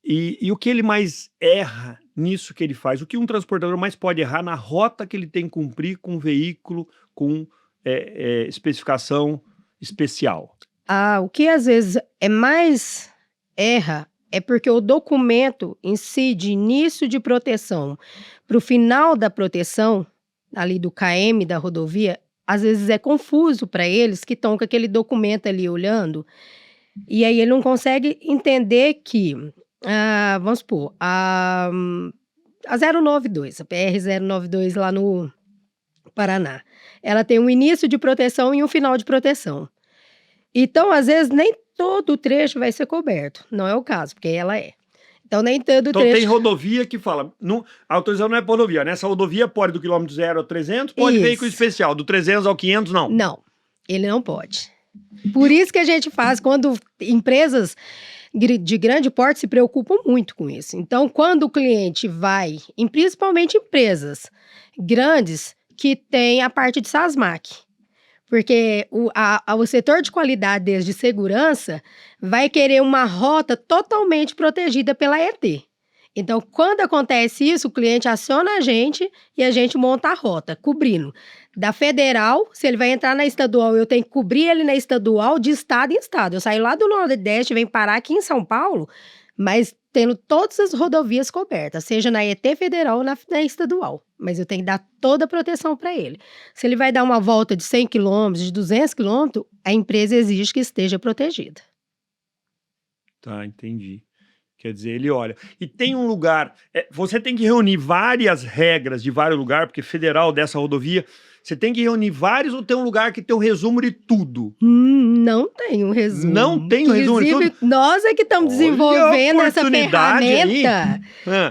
E o que ele mais erra nisso que ele faz? O que um transportador mais pode errar na rota que ele tem que cumprir com um veículo com especificação especial? O que às vezes mais erra é porque o documento em si, de início de proteção para o final da proteção, ali do KM da rodovia, às vezes é confuso para eles que estão com aquele documento ali olhando, e aí ele não consegue entender que, vamos supor, a 092, a PR-092 lá no Paraná, ela tem um início de proteção e um final de proteção. Então, às vezes, nem todo o trecho vai ser coberto. Não é o caso, porque ela é. Então, nem todo Então trecho... tem rodovia que fala, não, a autorização não é para rodovia, nessa rodovia pode do quilômetro 0 ao 300, pode Isso. veículo especial, do 300 ao 500 não. Não, ele não pode. Por isso que a gente faz quando empresas de grande porte se preocupam muito com isso. Então, quando o cliente vai, principalmente empresas grandes que têm a parte de SASMAC, porque o setor de qualidade deles, de segurança, vai querer uma rota totalmente protegida pela ET. Então, quando acontece isso, o cliente aciona a gente e a gente monta a rota, cobrindo. Da federal, se ele vai entrar na estadual, eu tenho que cobrir ele na estadual de estado em estado. Eu saio lá do Nordeste, venho parar aqui em São Paulo, mas tendo todas as rodovias cobertas, seja na ET federal ou na estadual. Mas eu tenho que dar toda a proteção para ele. Se ele vai dar uma volta de 100 quilômetros, de 200 quilômetros, a empresa exige que esteja protegida. Tá, entendi. Quer dizer, ele olha. E tem um lugar... você tem que reunir várias regras de vários lugares, porque federal dessa rodovia, você tem que reunir vários ou tem um lugar que tem um resumo de tudo? Não tem um resumo. Não tem um resumo de tudo? Inclusive, nós é que estamos desenvolvendo essa ferramenta.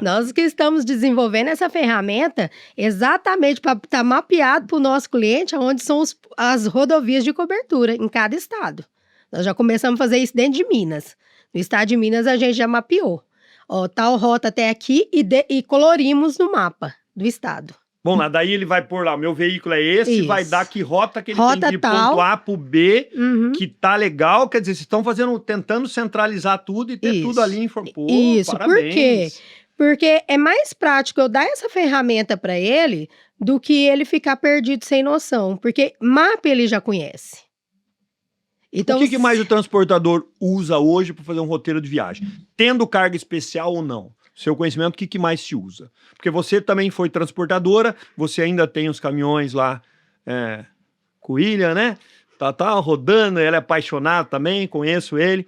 Nós que estamos desenvolvendo essa ferramenta exatamente para estar mapeado para o nosso cliente onde são as rodovias de cobertura em cada estado. Nós já começamos a fazer isso dentro de Minas. No estado de Minas, a gente já mapeou. Ó, tal rota até aqui e colorimos no mapa do estado. Bom, lá daí ele vai pôr lá, meu veículo é esse, Isso. vai dar que rota que ele Rota tem de tal. ponto A pro B, Uhum. que tá legal, quer dizer, vocês estão tentando centralizar tudo e ter Isso. tudo ali em Pô, Isso, parabéns. por quê? Porque é mais prático eu dar essa ferramenta para ele do que ele ficar perdido sem noção, porque mapa ele já conhece. Então, O que mais o transportador usa hoje para fazer um roteiro de viagem? Tendo carga especial ou não? Seu conhecimento, o que mais se usa? Porque você também foi transportadora, você ainda tem os caminhões lá com o William, né? Tá rodando, ele é apaixonado também, conheço ele.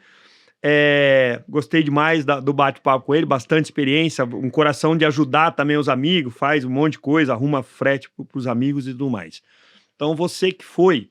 Gostei demais do bate-papo com ele, bastante experiência, um coração de ajudar também os amigos, faz um monte de coisa, arruma frete para os amigos e tudo mais. Então, você que foi...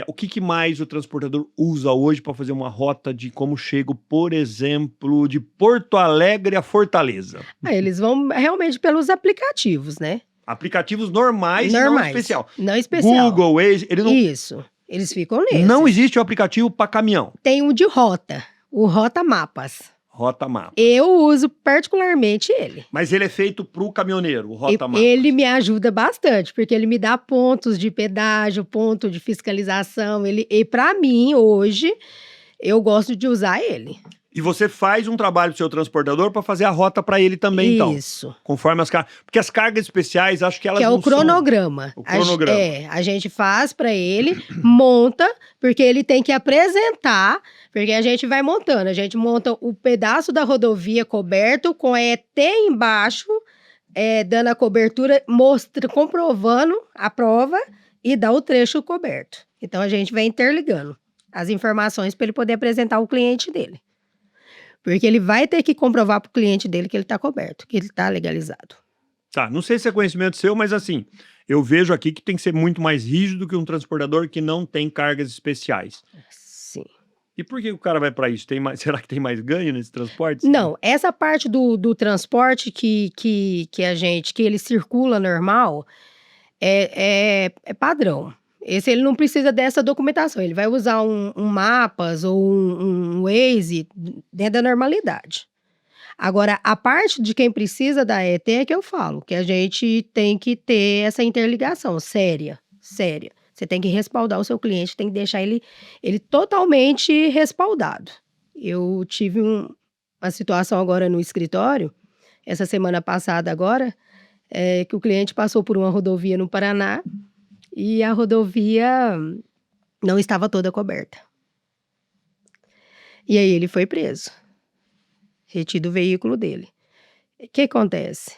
o que mais o transportador usa hoje para fazer uma rota de como chego, por exemplo, de Porto Alegre a Fortaleza? Eles vão realmente pelos aplicativos, né? Aplicativos normais. Não especial. Não especial. Google, Waze, ele não... Isso, eles ficam nesses. Não existe o aplicativo para caminhão. Tem um de rota, o Rota Mapas. Rota Mapa. Eu uso particularmente ele. Mas ele é feito para o caminhoneiro, o Rota Mapa. Ele me ajuda bastante, porque ele me dá pontos de pedágio, ponto de fiscalização. E para mim, hoje, eu gosto de usar ele. E você faz um trabalho pro seu transportador para fazer a rota para ele também, então. Isso. Conforme as cargas. Porque as cargas especiais, acho que elas não são... Que é o cronograma. O cronograma. A gente faz para ele, monta, porque ele tem que apresentar, porque a gente vai montando. A gente monta o pedaço da rodovia coberto com a ET embaixo, dando a cobertura, comprovando a prova e dá o trecho coberto. Então, a gente vai interligando as informações para ele poder apresentar ao cliente dele. Porque ele vai ter que comprovar para o cliente dele que ele está coberto, que ele está legalizado. Tá, não sei se é conhecimento seu, mas assim, eu vejo aqui que tem que ser muito mais rígido que um transportador que não tem cargas especiais. Sim. E por que o cara vai para isso? Será que tem mais ganho nesse transporte? Não, essa parte do transporte que ele circula normal é padrão. Esse ele não precisa dessa documentação, ele vai usar um Mapas ou um Waze dentro da normalidade. Agora, a parte de quem precisa da ET é que eu falo, que a gente tem que ter essa interligação séria. Você tem que respaldar o seu cliente, tem que deixar ele totalmente respaldado. Eu tive uma situação agora no escritório, essa semana passada agora, que o cliente passou por uma rodovia no Paraná, e a rodovia não estava toda coberta. E aí ele foi preso. Retido o veículo dele. O que acontece?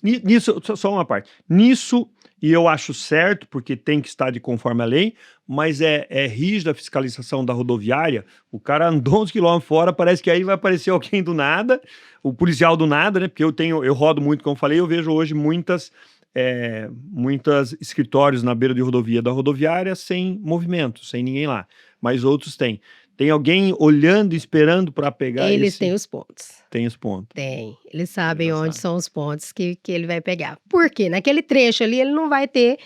Nisso, só uma parte. Nisso, e eu acho certo, porque tem que estar de conforme a lei, mas é rígida a fiscalização da rodoviária. O cara andou uns quilômetros fora, parece que aí vai aparecer alguém do nada, o policial do nada, né? Porque eu rodo muito, como eu falei, eu vejo hoje muitos escritórios na beira de rodovia da rodoviária sem movimento, sem ninguém lá, mas outros têm. Tem alguém olhando, esperando para pegar Eles esse... têm os pontos. Tem os pontos. Tem. Eles sabem Já onde sabe. são os pontos que ele vai pegar. Por quê? Naquele trecho ali, ele não vai ter...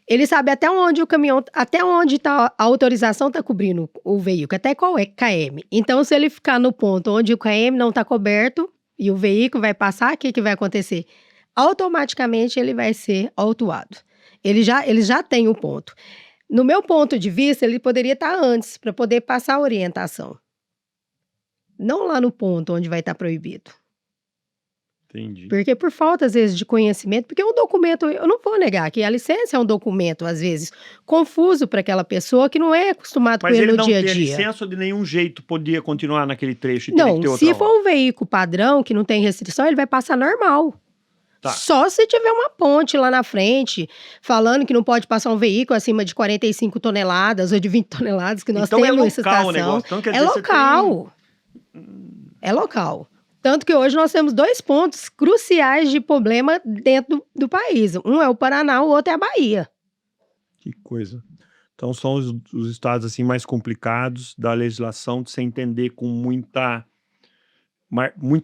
Ele sabe até onde o caminhão, até onde tá, a autorização está cobrindo o veículo, até qual é KM. Então, se ele ficar no ponto onde o KM não está coberto e o veículo vai passar, o que vai acontecer? Automaticamente ele vai ser autuado. Ele já tem o ponto. No meu ponto de vista, ele poderia estar antes, para poder passar a orientação. Não lá no ponto onde vai estar proibido. Entendi. Porque por falta, às vezes, de conhecimento, porque um documento, eu não vou negar que a licença é um documento, às vezes, confuso para aquela pessoa que não é acostumado Mas com ele ele no não dia a tem dia. licença ou de nenhum jeito podia continuar naquele trecho e teria que Não, ter outra se for rota? um veículo padrão, que não tem restrição, ele vai passar normal. Tá. Só se tiver uma ponte lá na frente, falando que não pode passar um veículo acima de 45 toneladas ou de 20 toneladas, que nós Então é temos essa local o estação. negócio. Então, quer É dizer, você local. É local. Tanto que hoje nós temos 2 pontos cruciais de problema dentro do país. Um é o Paraná, o outro é a Bahia. Que coisa. Então são os estados assim mais complicados da legislação de se entender com muita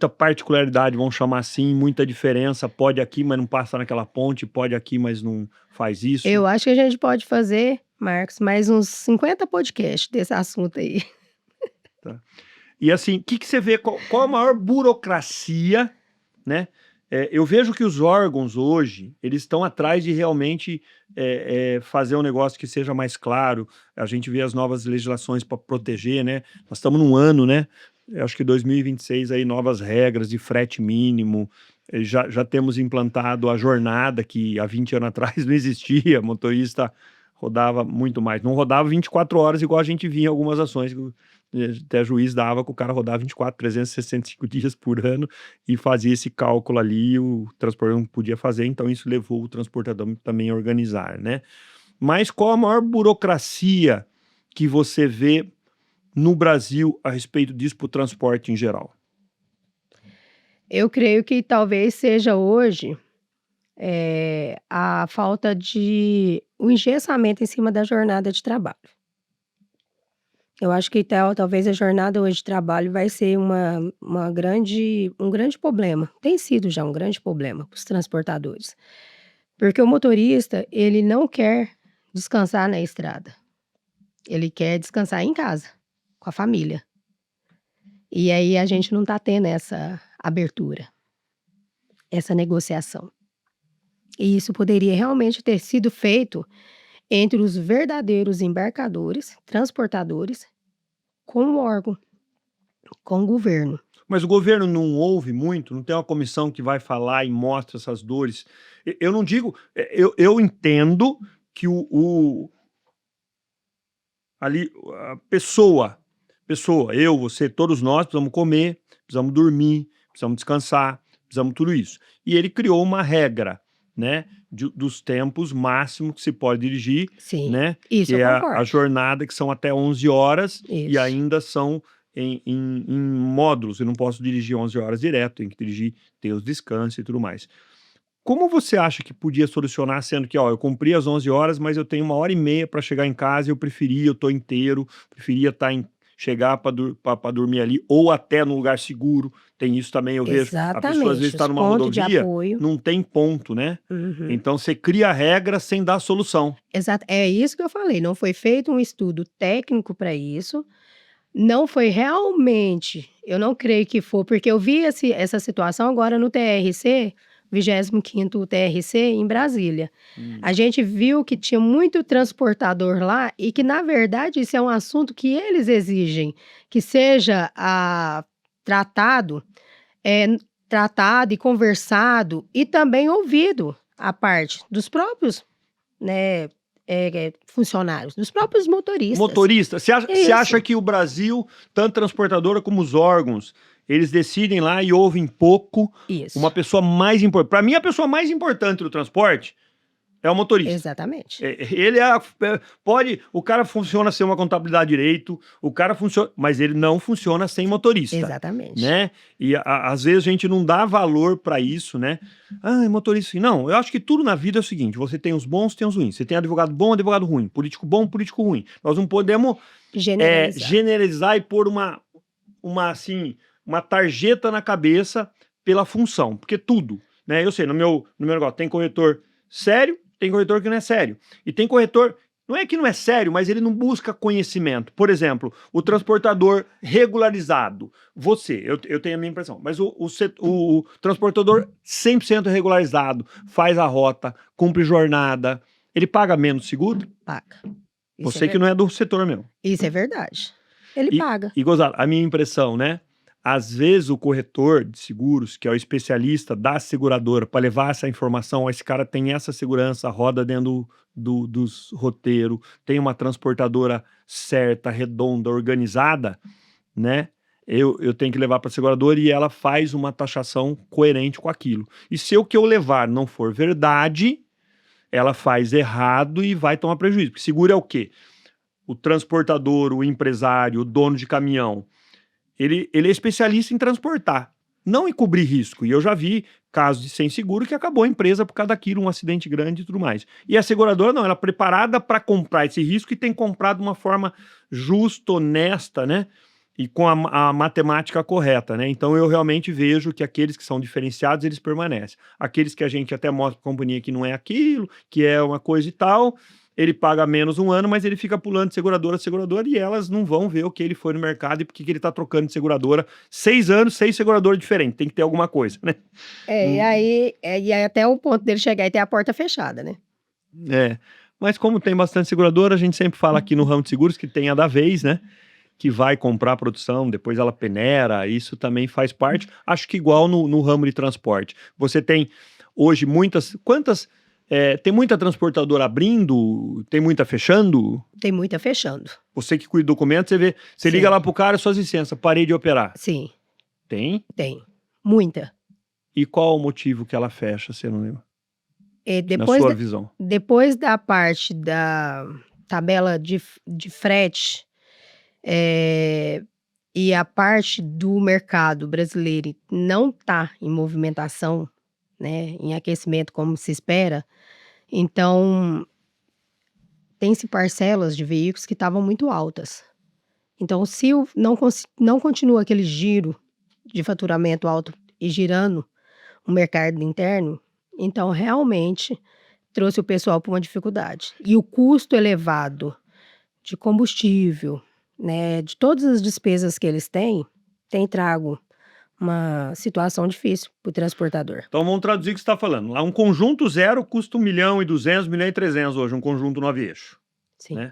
particularidade, vamos chamar assim, muita diferença. Pode aqui, mas não passa naquela ponte. Pode aqui, mas não faz isso. Eu acho que a gente pode fazer, Marcos, mais uns 50 podcasts desse assunto aí. Tá. E assim, o que você vê, qual a maior burocracia, né? Eu vejo que os órgãos hoje, eles estão atrás de realmente fazer um negócio que seja mais claro. A gente vê as novas legislações para proteger, né? Nós estamos num ano, né? Eu acho que 2026 aí, novas regras de frete mínimo. Já temos implantado a jornada que há 20 anos atrás não existia. Motorista rodava muito mais. Não rodava 24 horas igual a gente via em algumas ações que até juiz dava que o cara rodava 24, 365 dias por ano e fazia esse cálculo ali, o transportador não podia fazer, então isso levou o transportador também a organizar, né? Mas qual a maior burocracia que você vê no Brasil a respeito disso para o transporte em geral? Eu creio que talvez seja hoje a falta de o engessamento em cima da jornada de trabalho. Eu acho que talvez a jornada hoje de trabalho vai ser um grande problema. Tem sido já um grande problema para os transportadores. Porque o motorista, ele não quer descansar na estrada. Ele quer descansar em casa, com a família. E aí a gente não está tendo essa abertura, essa negociação. E isso poderia realmente ter sido feito entre os verdadeiros embarcadores, transportadores, com o órgão, com o governo. Mas o governo não ouve muito, não tem uma comissão que vai falar e mostra essas dores. Eu não digo, eu entendo que ali a pessoa, eu, você, todos nós precisamos comer, precisamos dormir, precisamos descansar, precisamos tudo isso. E ele criou uma regra, né, dos tempos máximos que se pode dirigir, Sim, né, isso que eu é a concordo. jornada, que são até 11 horas e Isso. ainda são em módulos. Eu não posso dirigir 11 horas direto, tenho que dirigir, ter os descansos e tudo mais. Como você acha que podia solucionar, sendo que, eu cumpri as 11 horas, mas eu tenho 1h30 para chegar em casa e eu tô inteiro, preferia chegar para dormir ali, ou até num lugar seguro. Tem isso também, eu vejo. A pessoa às vezes está numa rodovia, não tem ponto, né? Uhum. Então você cria a regra sem dar solução. Exato, é isso que eu falei, não foi feito um estudo técnico para isso, não foi realmente, eu não creio que for, porque eu vi essa situação agora no TRC, 25º TRC em Brasília. A gente viu que tinha muito transportador lá e que, na verdade, isso é um assunto que eles exigem que seja tratado e conversado e também ouvido a parte dos próprios, né, funcionários, dos próprios motoristas. Motorista, você acha que o Brasil, tanto transportadora como os órgãos, eles decidem lá e ouvem pouco Isso. uma pessoa mais importante? Para mim, a pessoa mais importante do transporte É o motorista. Exatamente. Ele pode, o cara funciona sem uma contabilidade direito, o cara funciona, mas ele não funciona sem motorista, Exatamente. né? E às vezes a gente não dá valor para isso, né? Ah, é motorista. Não, eu acho que tudo na vida é o seguinte: você tem os bons, tem os ruins. Você tem advogado bom, advogado ruim, político bom, político ruim. Nós não podemos Generalizar. generalizar e pôr assim, uma tarjeta na cabeça pela função, porque tudo, né? Eu sei, no meu negócio tem corretor sério, tem corretor que não é sério. E tem corretor, não é que não é sério, mas ele não busca conhecimento. Por exemplo, o transportador regularizado. Eu tenho a minha impressão, mas o transportador 100% regularizado, faz a rota, cumpre jornada, ele paga menos seguro? Paga. Você que não é do setor mesmo. Isso é verdade. Ele paga. E gozado, a minha impressão, né? Às vezes o corretor de seguros, que é o especialista da seguradora, para levar essa informação, ó, esse cara tem essa segurança, roda dentro dos roteiros, tem uma transportadora certa, redonda, organizada, né? Eu tenho que levar para a seguradora e ela faz uma taxação coerente com aquilo. E se o que eu levar não for verdade, ela faz errado e vai tomar prejuízo. Porque seguro é o quê? O transportador, o empresário, o dono de caminhão, ele é especialista em transportar, não em cobrir risco. E eu já vi casos de sem seguro que acabou a empresa por causa daquilo, um acidente grande e tudo mais. E a seguradora não, ela é preparada para comprar esse risco e tem comprado de uma forma justa, honesta, né? E com a matemática correta, né? Então eu realmente vejo que aqueles que são diferenciados, eles permanecem. Aqueles que a gente até mostra para a companhia que não é aquilo, que é uma coisa e tal, ele paga menos um ano, mas ele fica pulando de seguradora a seguradora e elas não vão ver o que ele foi no mercado e por que ele tá trocando de seguradora. 6 anos, 6 seguradoras diferentes. Tem que ter alguma coisa, né? E aí até o ponto dele chegar e ter a porta fechada, né? Mas como tem bastante seguradora, a gente sempre fala aqui no ramo de seguros que tem a da vez, né? Que vai comprar a produção, depois ela peneira, isso também faz parte. Acho que igual no ramo de transporte. Você tem hoje tem muita transportadora abrindo, tem muita fechando? Tem muita fechando. Você que cuida do documento, você liga lá pro cara, suas licenças, parei de operar. Sim. Tem? Tem. Muita. E qual o motivo que ela fecha, você não lembra? Na Depois sua visão. depois da parte da tabela de frete, e a parte do mercado brasileiro não tá em movimentação, né, em aquecimento como se espera, então tem-se parcelas de veículos que estavam muito altas. Então se não continua aquele giro de faturamento alto e girando o mercado interno, então realmente trouxe o pessoal para uma dificuldade. E o custo elevado de combustível, né, de todas as despesas que eles têm, tem trago uma situação difícil para o transportador. Então vamos traduzir o que você está falando. Lá um conjunto zero custa 1.200.000, 1.300.000 hoje, um conjunto 9 eixos. Sim. Né?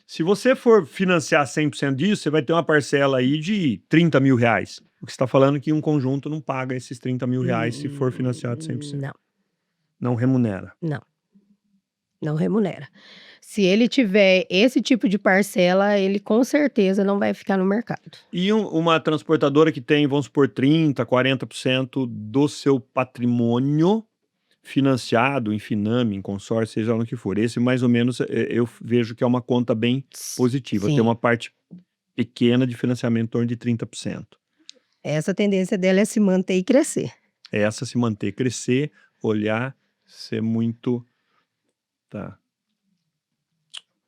Se você for financiar 100% disso, você vai ter uma parcela aí de 30 mil reais. O que você está falando é que um conjunto não paga esses 30 mil reais se for financiado 100%. Não. Não remunera. Não remunera. Se ele tiver esse tipo de parcela, ele com certeza não vai ficar no mercado. E uma transportadora que tem, vamos supor, 30%, 40% do seu patrimônio financiado em Finame, em consórcio, seja lá no que for. Esse, mais ou menos, eu vejo que é uma conta bem positiva. Sim. Tem uma parte pequena de financiamento em torno de 30%. Essa tendência dela é se manter e crescer. Essa se manter, crescer, olhar, ser muito... Tá.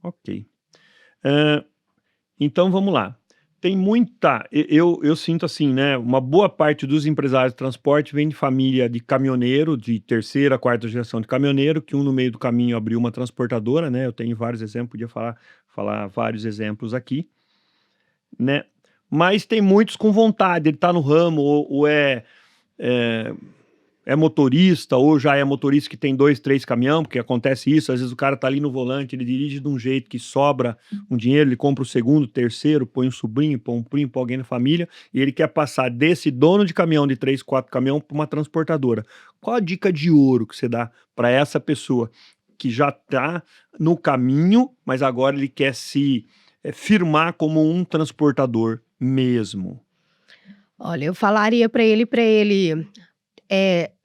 Ok. Então, vamos lá. Tem muita... Eu sinto assim, né? Uma boa parte dos empresários de transporte vem de família de caminhoneiro, de terceira, quarta geração de caminhoneiro, que no meio do caminho abriu uma transportadora, né? Eu tenho vários exemplos, podia falar vários exemplos aqui, né? Mas tem muitos com vontade, ele tá no ramo, ou é motorista, ou já é motorista que tem 2, 3 caminhão, porque acontece isso, às vezes o cara tá ali no volante, ele dirige de um jeito que sobra um dinheiro, ele compra o segundo, terceiro, põe um sobrinho, põe um primo, põe alguém na família, e ele quer passar desse dono de caminhão de 3, 4 caminhão para uma transportadora. Qual a dica de ouro que você dá para essa pessoa que já tá no caminho, mas agora ele quer se firmar como um transportador mesmo? Olha, eu falaria para ele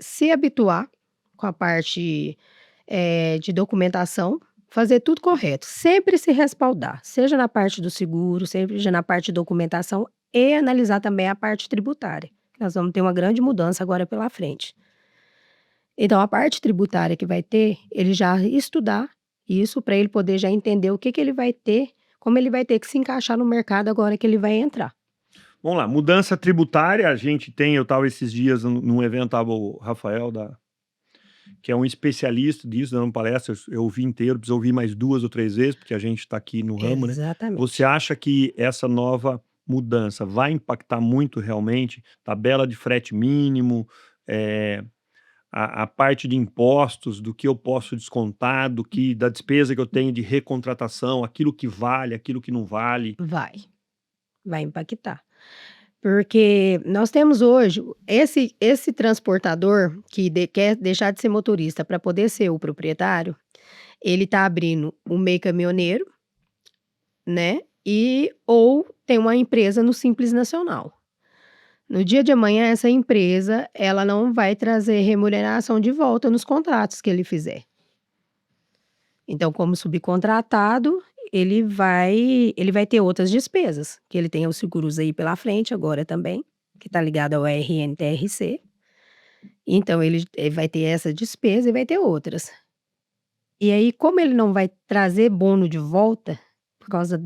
se habituar com a parte de documentação, fazer tudo correto, sempre se respaldar, seja na parte do seguro, seja na parte de documentação e analisar também a parte tributária. Nós vamos ter uma grande mudança agora pela frente. Então a parte tributária que vai ter, ele já estudar isso para ele poder já entender o que que ele vai ter, como ele vai ter que se encaixar no mercado agora que ele vai entrar. Vamos lá, mudança tributária, a gente tem, eu estava esses dias num evento, estava o Rafael, que é um especialista disso, dando palestra, eu ouvi inteiro, preciso ouvir mais 2 ou 3 vezes, porque a gente está aqui no ramo, né? Você Exatamente. acha que essa nova mudança vai impactar muito realmente? Tabela de frete mínimo, a parte de impostos, do que eu posso descontar, da despesa que eu tenho de recontratação, aquilo que vale, aquilo que não vale. Vai impactar. Porque nós temos hoje esse transportador que quer deixar de ser motorista para poder ser o proprietário, ele está abrindo o MEI caminhoneiro, né, ou tem uma empresa no Simples Nacional. No dia de amanhã, essa empresa, ela não vai trazer remuneração de volta nos contratos que ele fizer. Então, como subcontratado, ele vai ter outras despesas, que ele tem os seguros aí pela frente agora também, que está ligado ao RNTRC. Então ele vai ter essa despesa e vai ter outras. E aí, como ele não vai trazer bônus de volta, por causa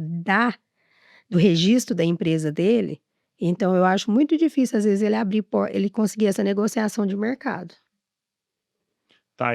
do registro da empresa dele, então eu acho muito difícil, às vezes, ele conseguir essa negociação de mercado. Tá,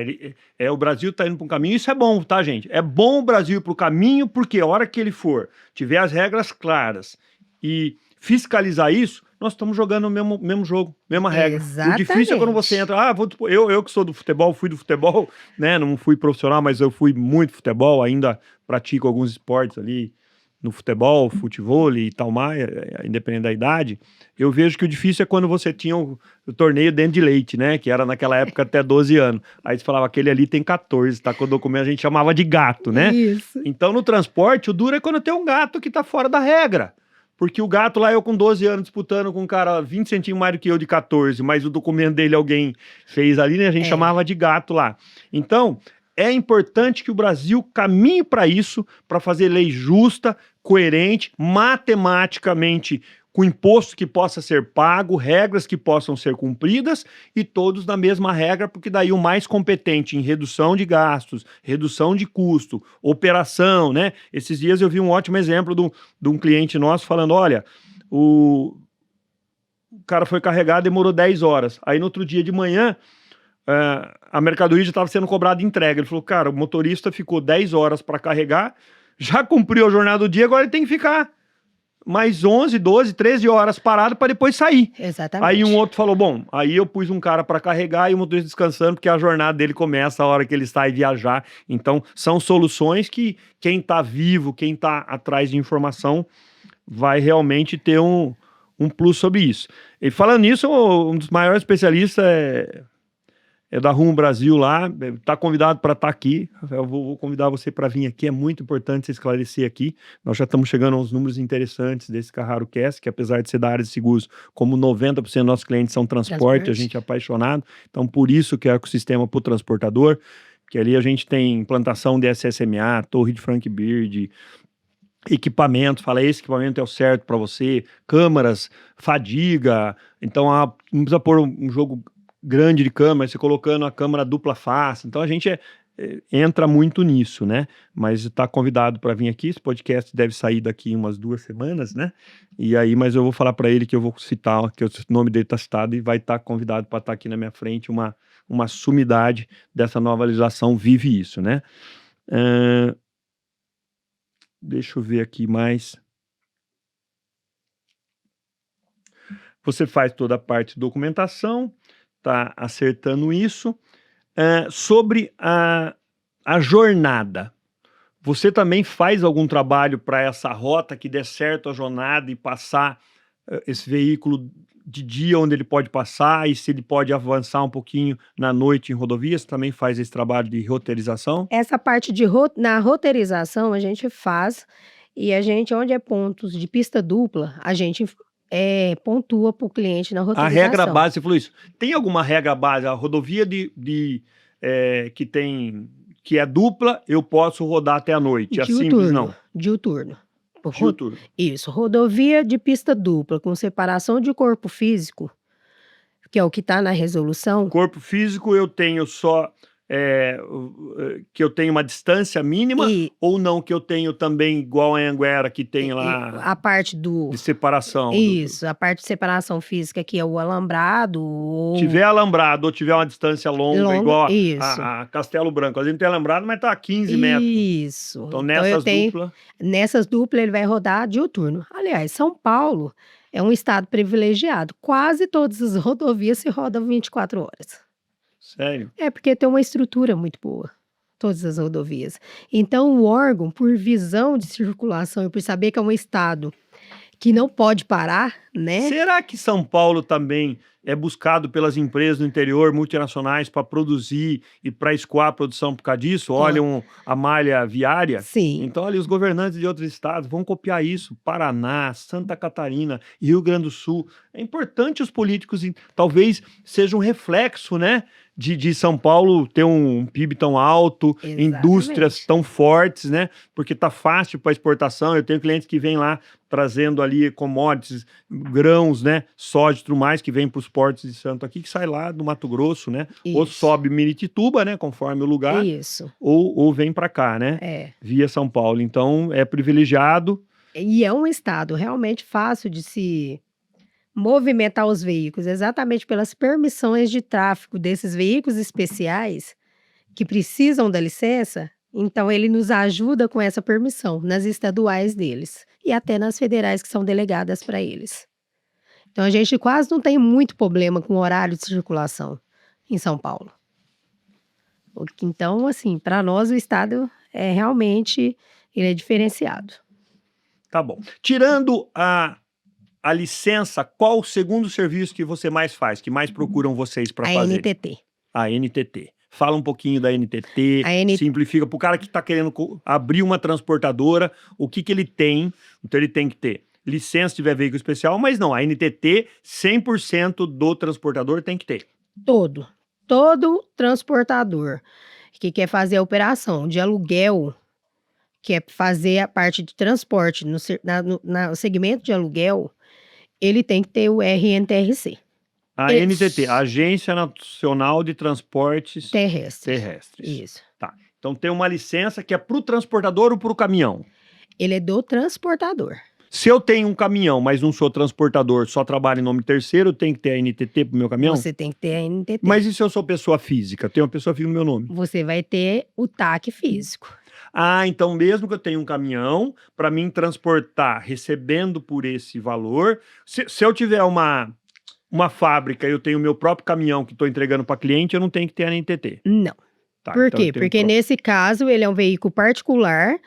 o Brasil está indo para um caminho, isso é bom, tá, gente? É bom o Brasil ir para o caminho, porque a hora que ele for, tiver as regras claras e fiscalizar isso, nós estamos jogando o mesmo jogo, mesma regra. O difícil é quando você Exatamente. entra, eu que sou do futebol, fui do futebol, né? Não fui profissional, mas eu fui muito futebol, ainda pratico alguns esportes ali no futebol, futevôlei e tal mais, independente da idade. Eu vejo que o difícil é quando você tinha o torneio dentro de leite, né? Que era naquela época até 12 anos. Aí você falava, aquele ali tem 14, tá? Quando o documento a gente chamava de gato, né? Isso. Então no transporte, o duro é quando tem um gato que tá fora da regra. Porque o gato lá, eu com 12 anos disputando com um cara 20 centímetros mais do que eu de 14, mas o documento dele alguém fez ali, né? A gente chamava de gato lá. Então, é importante que o Brasil caminhe para isso, para fazer lei justa, coerente, matematicamente, com imposto que possa ser pago, regras que possam ser cumpridas e todos na mesma regra, porque daí o mais competente em redução de gastos, redução de custo, operação, né? Esses dias eu vi um ótimo exemplo de um cliente nosso falando, olha, o cara foi carregar, demorou 10 horas. Aí no outro dia de manhã, a mercadoria já estava sendo cobrada de entrega. Ele falou, cara, o motorista ficou 10 horas para carregar, já cumpriu a jornada do dia, agora ele tem que ficar mais 11, 12, 13 horas parado para depois sair. Exatamente. Aí um outro falou, bom, aí eu pus um cara para carregar e o motorista descansando, porque a jornada dele começa a hora que ele sai viajar. Então, são soluções que quem está vivo, quem está atrás de informação, vai realmente ter um plus sobre isso. E falando nisso, um dos maiores especialistas é da Rumo Brasil lá, está convidado para estar aqui. Eu vou convidar você para vir aqui, é muito importante você esclarecer aqui. Nós já estamos chegando aos números interessantes desse Carraro Cast, que apesar de ser da área de seguros, como 90% dos nossos clientes são transporte, a gente é apaixonado. Então, por isso que é o ecossistema para o transportador, que ali a gente tem implantação de SSMA, torre de Frank Bird, equipamento, fala, esse equipamento é o certo para você, câmaras, fadiga, então não precisa pôr um jogo grande de câmera, você colocando a câmera dupla face. Então a gente entra muito nisso, né? Mas está convidado para vir aqui. Esse podcast deve sair daqui umas 2 semanas, né? E aí, mas eu vou falar para ele que eu vou citar, que o nome dele está citado e vai estar convidado para estar aqui na minha frente. Uma sumidade dessa nova legislação vive isso, né? Deixa eu ver aqui mais. Você faz toda a parte de documentação, está acertando isso. Sobre a jornada, você também faz algum trabalho para essa rota que dê certo a jornada e passar esse veículo de dia onde ele pode passar e se ele pode avançar um pouquinho na noite em rodovias? Você também faz esse trabalho de roteirização? Essa parte na roteirização a gente faz, e a gente, onde é pontos de pista dupla, a gente pontua para o cliente na A regra roteirização. base, você falou isso. Tem alguma regra base? A rodovia que é dupla, eu posso rodar até a noite. É simples, não. Diuturno. Diuturno. Isso, rodovia de pista dupla, com separação de corpo físico, que é o que está na resolução. Corpo físico eu tenho só que eu tenho uma distância mínima ou não, que eu tenho também igual a Anguera, que tem lá a parte de separação. Isso, a parte de separação física, que é o alambrado. Tiver alambrado ou tiver uma distância longa igual isso. a Castelo Branco. A gente tem alambrado, mas tá a 15 metros. Isso. Então, nessas duplas ele vai rodar diuturno. Aliás, São Paulo é um estado privilegiado. Quase todas as rodovias se rodam 24 horas. Sério? É porque tem uma estrutura muito boa, todas as rodovias. Então, o órgão, por visão de circulação e por saber que é um estado que não pode parar, né? Será que São Paulo também é buscado pelas empresas do interior multinacionais para produzir e para escoar a produção por causa disso? Olham a malha viária? Sim. Então, ali, os governantes de outros estados vão copiar isso. Paraná, Santa Catarina e Rio Grande do Sul. É importante os políticos, talvez seja um reflexo, né? De São Paulo ter um PIB tão alto, indústrias tão fortes, né? Porque tá fácil para exportação. Eu tenho clientes que vêm lá trazendo ali commodities, grãos, né? Soja e tudo mais, que vem para os portos de Santo aqui, que sai lá do Mato Grosso, né? Isso. Ou sobe Miritituba, né? Conforme o lugar. Isso. Ou vem para cá, né? Via São Paulo. Então, é privilegiado. E é um estado realmente fácil de se movimentar os veículos, exatamente pelas permissões de tráfego desses veículos especiais que precisam da licença. Então, ele nos ajuda com essa permissão nas estaduais deles e até nas federais que são delegadas para eles. Então, a gente quase não tem muito problema com o horário de circulação em São Paulo. Então, assim, para nós o estado ele é diferenciado. Tá bom. Tirando a licença, qual o segundo serviço que você mais faz, que mais procuram vocês para fazer? A NTT. A NTT. Fala um pouquinho da NTT, simplifica para o cara que está querendo abrir uma transportadora, o que ele tem. Então ele tem que ter licença se tiver veículo especial, mas não, a NTT 100% do transportador tem que ter. Todo transportador que quer fazer a operação de aluguel, quer fazer a parte de transporte no segmento de aluguel, ele tem que ter o RNTRC. A NTT, Agência Nacional de Transportes Terrestres. Isso. Tá. Então tem uma licença que é para o transportador ou para o caminhão? Ele é do transportador. Se eu tenho um caminhão, mas não sou transportador, só trabalho em nome terceiro, eu tenho que ter a NTT para o meu caminhão? Você tem que ter a NTT. Mas e se eu sou pessoa física? Tenho uma pessoa física no meu nome? Você vai ter o TAC físico. Então mesmo que eu tenha um caminhão, para mim transportar recebendo por esse valor, se eu tiver uma fábrica e eu tenho o meu próprio caminhão que estou entregando para cliente, eu não tenho que ter a NTT. Não. Tá, por quê? Porque nesse caso ele é um veículo particular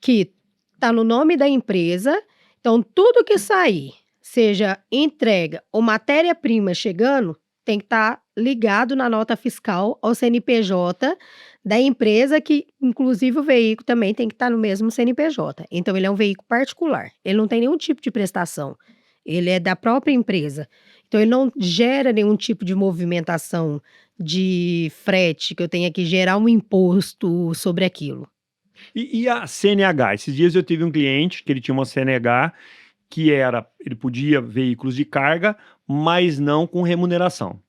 que está no nome da empresa. Então tudo que sair, seja entrega ou matéria-prima chegando, tem que estar ligado na nota fiscal ao CNPJ da empresa, que inclusive o veículo também tem que estar no mesmo CNPJ. Então ele é um veículo particular, ele não tem nenhum tipo de prestação, ele é da própria empresa. Então ele não gera nenhum tipo de movimentação de frete que eu tenha que gerar um imposto sobre aquilo. E a CNH? Esses dias eu tive um cliente que ele tinha uma CNH que ele podia veículos de carga, mas não com remuneração.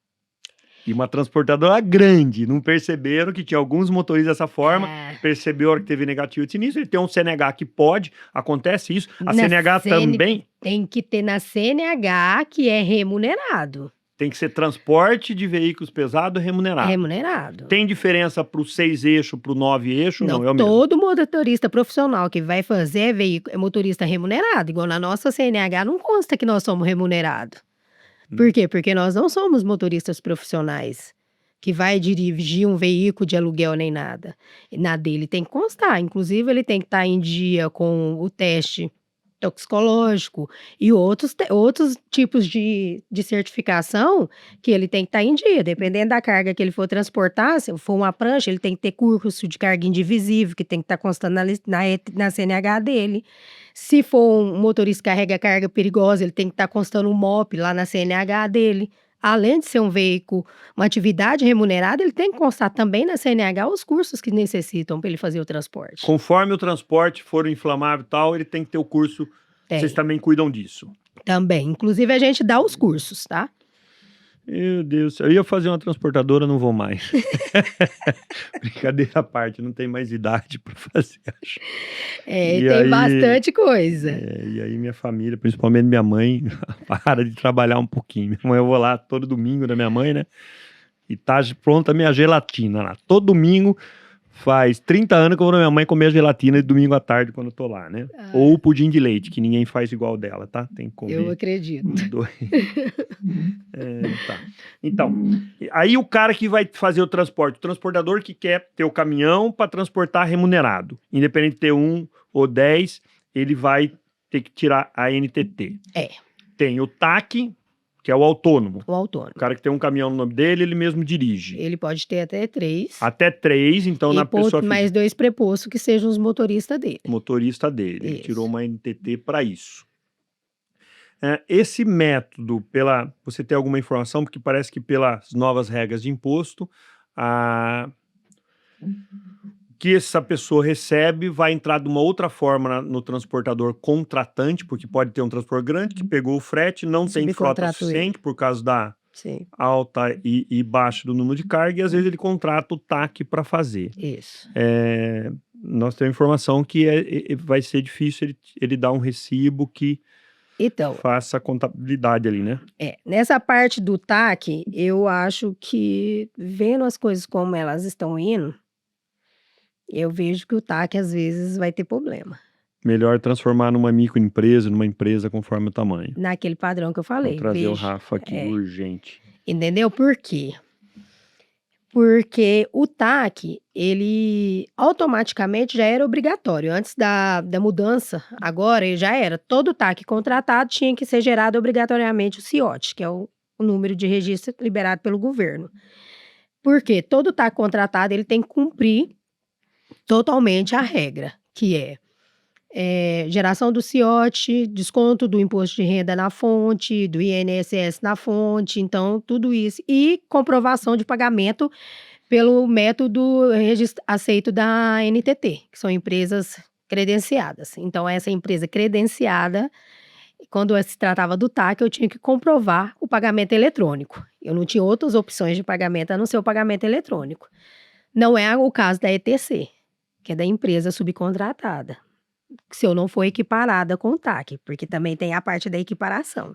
E uma transportadora grande, não perceberam que tinha alguns motoristas dessa forma, percebeu a hora que teve negativo de sinistro, ele tem um CNH que pode, acontece isso, a CNH também... Tem que ter na CNH que é remunerado. Tem que ser transporte de veículos pesados remunerado. Remunerado. Tem diferença para o 6 eixo, para o 9 eixo? Não, é o mesmo. Todo motorista profissional que vai fazer veículo é motorista remunerado. Igual na nossa CNH não consta que nós somos remunerados. Por quê? Porque nós não somos motoristas profissionais que vai dirigir um veículo de aluguel nem nada. Na dele tem que constar. Inclusive ele tem que estar em dia com o teste toxicológico e outros tipos de certificação que ele tem que estar em dia, dependendo da carga que ele for transportar. Se for uma prancha, ele tem que ter curso de carga indivisível, que tem que estar constando na CNH dele. Se for um motorista que carrega carga perigosa, ele tem que estar constando um MOP lá na CNH dele. além de ser um veículo, uma atividade remunerada, ele tem que constar também na CNH os cursos que necessitam para ele fazer o transporte. Conforme o transporte for inflamável e tal, ele tem que ter o curso. Vocês Tem, também cuidam disso. também. Inclusive, a gente dá os cursos, tá? Meu Deus, eu ia fazer uma transportadora, não vou mais. Brincadeira à parte, não tem mais idade para fazer, acho. É, E tem aí, bastante coisa. e aí minha família, principalmente minha mãe, para de trabalhar um pouquinho. Minha mãe, eu vou lá todo domingo da minha mãe, né? E tá pronta a minha gelatina lá. Todo domingo, faz 30 anos que eu vou na minha mãe comer a gelatina de domingo à tarde quando eu tô lá, né? Ah, Ou o pudim de leite, que ninguém faz igual dela, tá? Tem que eu comer. acredito. Tá. Então, aí o cara que vai fazer o transporte, o transportador que quer ter o caminhão para transportar remunerado, independente de ter 1 ou 10, ele vai ter que tirar a NTT. É. Tem o TAC, que é o autônomo. O autônomo. O cara que tem um caminhão no nome dele, ele mesmo dirige. Ele pode ter até 3. Até 3, então na pessoa mais 2 prepostos que sejam os motoristas dele. motorista dele. Ele Isso. tirou uma NTT para isso. Esse método, você tem alguma informação? Porque parece que pelas novas regras de imposto, que essa pessoa recebe vai entrar de uma outra forma no transportador contratante, porque pode ter um transportador grande que pegou o frete, não tem frota Subcontratou suficiente por causa da Sim, alta e baixa do número de carga, e às vezes ele contrata o TAC para fazer. isso. Nós temos informação que vai ser difícil ele dar um recibo que Então, faça a contabilidade ali, né? nessa parte do TAC, eu acho que, vendo as coisas como elas estão indo, eu vejo que o TAC às vezes vai ter problema. Melhor transformar numa microempresa, numa empresa conforme o tamanho. Naquele padrão que eu Vou falei. trazer o Vejo. Rafa aqui, urgente. Entendeu? Por quê? Porque o TAC, ele automaticamente já era obrigatório. Antes da mudança, agora ele já era. Todo TAC contratado tinha que ser gerado obrigatoriamente o CIOT, que é o número de registro liberado pelo governo. Por quê? Todo TAC contratado ele tem que cumprir totalmente a regra, que é geração do CIOT, desconto do imposto de renda na fonte, do INSS na fonte, então tudo isso. E comprovação de pagamento pelo método aceito da NTT, que são empresas credenciadas. Então, essa empresa credenciada, quando se tratava do TAC, eu tinha que comprovar o pagamento eletrônico. Eu não tinha outras opções de pagamento a não ser o pagamento eletrônico. Não é o caso da ETC, que é da empresa subcontratada, se eu não for equiparada com o TAC, porque também tem a parte da equiparação.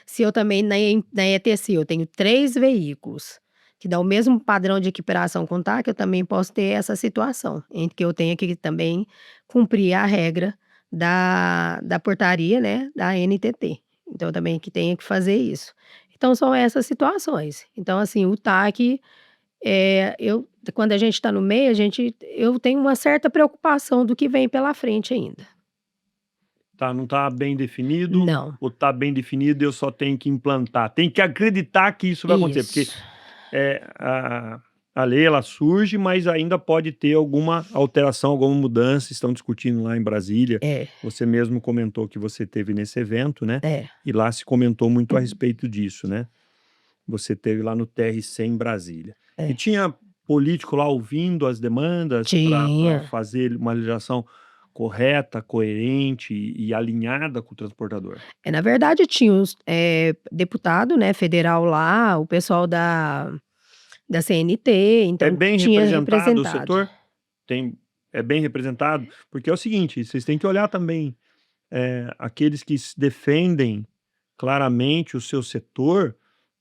Se eu também, na ETC, eu tenho 3 veículos que dá o mesmo padrão de equiparação com o TAC, eu também posso ter essa situação, em que eu tenho que também cumprir a regra da portaria, né, da NTT. Então, eu também que tenho que fazer isso. Então, são essas situações. Então, assim, o TAC, quando a gente está no meio, eu tenho uma certa preocupação do que vem pela frente ainda. Não está bem definido? Não. Ou está bem definido e eu só tenho que implantar? Tem que acreditar que isso vai acontecer, porque a lei ela surge, mas ainda pode ter alguma alteração, alguma mudança. Estão discutindo lá em Brasília. Você mesmo comentou que você teve nesse evento, né? E lá se comentou muito a respeito disso, né? Você teve lá no TRC em Brasília. E tinha político lá ouvindo as demandas para fazer uma legislação correta, coerente e alinhada com o transportador. Na verdade, tinha os deputado, né, federal lá, o pessoal da CNT, então bem tinha representado o setor? É bem representado? Porque é o seguinte, vocês têm que olhar também aqueles que defendem claramente o seu setor,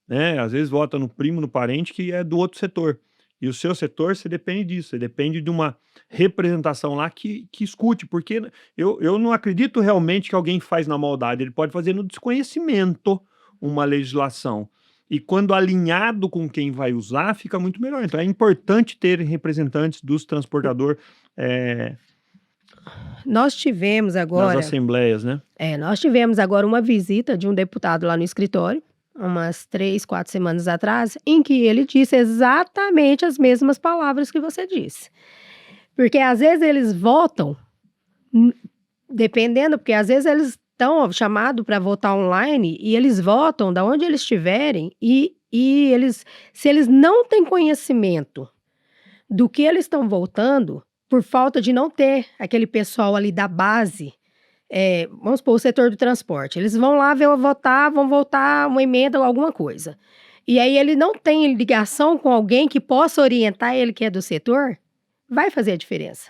né? Às vezes vota no primo, no parente que é do outro setor. E o seu setor, você depende disso, você depende de uma representação lá que escute, porque eu não acredito realmente que alguém faz na maldade, ele pode fazer no desconhecimento uma legislação. E quando alinhado com quem vai usar, fica muito melhor. Então é importante ter representantes dos transportadores Nós tivemos agora... nas assembleias, né? Nós tivemos agora uma visita de um deputado lá no escritório, umas 3, 4 semanas atrás, em que ele disse exatamente as mesmas palavras que você disse. Porque às vezes eles votam, dependendo, porque às vezes eles estão chamados para votar online e eles votam da onde eles estiverem e eles se eles não têm conhecimento do que eles estão votando, por falta de não ter aquele pessoal ali da base, vamos supor, o setor do transporte, eles vão lá vão votar uma emenda ou alguma coisa. E aí ele não tem ligação com alguém que possa orientar ele que é do setor, vai fazer a diferença.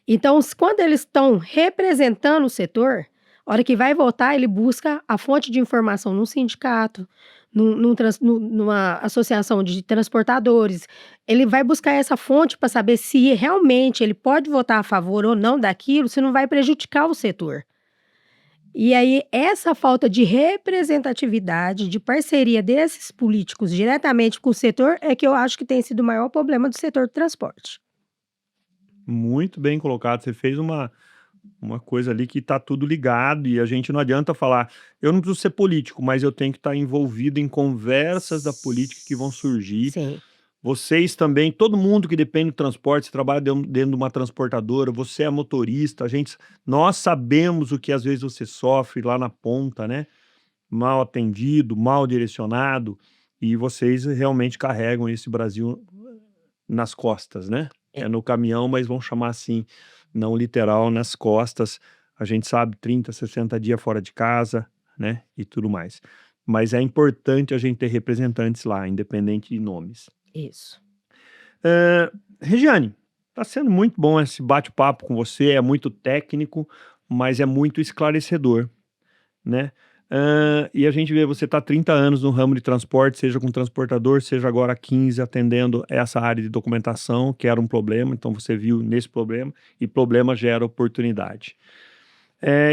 Então, quando eles estão representando o setor, a hora que vai votar, ele busca a fonte de informação num sindicato, numa associação de transportadores. Ele vai buscar essa fonte para saber se realmente ele pode votar a favor ou não daquilo, se não vai prejudicar o setor. E aí, essa falta de representatividade, de parceria desses políticos diretamente com o setor, é que eu acho que tem sido o maior problema do setor do transporte. Muito bem colocado. Você fez uma coisa ali que está tudo ligado e a gente não adianta falar, eu não preciso ser político, mas eu tenho que estar envolvido em conversas da política que vão surgir. Sim, Vocês também, todo mundo que depende do transporte, você trabalha dentro de uma transportadora, você é motorista, nós sabemos o que às vezes você sofre lá na ponta, né? Mal atendido, mal direcionado, e vocês realmente carregam esse Brasil nas costas, né? É no caminhão, mas vamos chamar assim, não literal, nas costas. A gente sabe, 30, 60 dias fora de casa, né? E tudo mais. Mas é importante a gente ter representantes lá, independente de nomes. isso. Regiane, tá sendo muito bom esse bate-papo com você, é muito técnico, mas é muito esclarecedor, né? E a gente vê, você tá 30 anos no ramo de transporte, seja com transportador, seja agora 15 atendendo essa área de documentação, que era um problema, então você viu nesse problema, e problema gera oportunidade.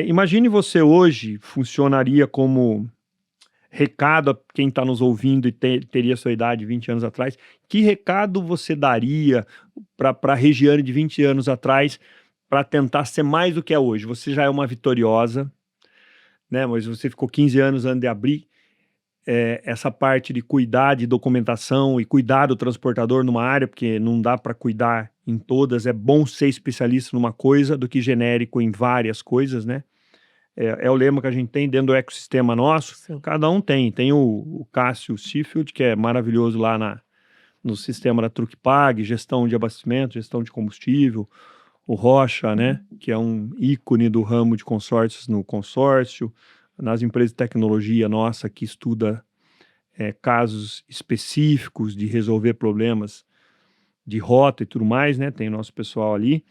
Imagine você hoje funcionaria como recado a quem está nos ouvindo e teria sua idade 20 anos atrás, que recado você daria para a Regiane de 20 anos atrás para tentar ser mais do que é hoje? Você já é uma vitoriosa, né? Mas você ficou 15 anos antes de abrir essa parte de cuidar de documentação e cuidar do transportador numa área, porque não dá para cuidar em todas, é bom ser especialista numa coisa do que genérico em várias coisas, né? É o lema que a gente tem dentro do ecossistema nosso. Sim. Cada um tem. Tem o Cássio Seafield, que é maravilhoso lá no sistema da Trucpag, gestão de abastecimento, gestão de combustível. O Rocha, né, que é um ícone do ramo de consórcios no consórcio. Nas empresas de tecnologia nossa, que estuda casos específicos de resolver problemas de rota e tudo mais, né? Tem o nosso pessoal ali.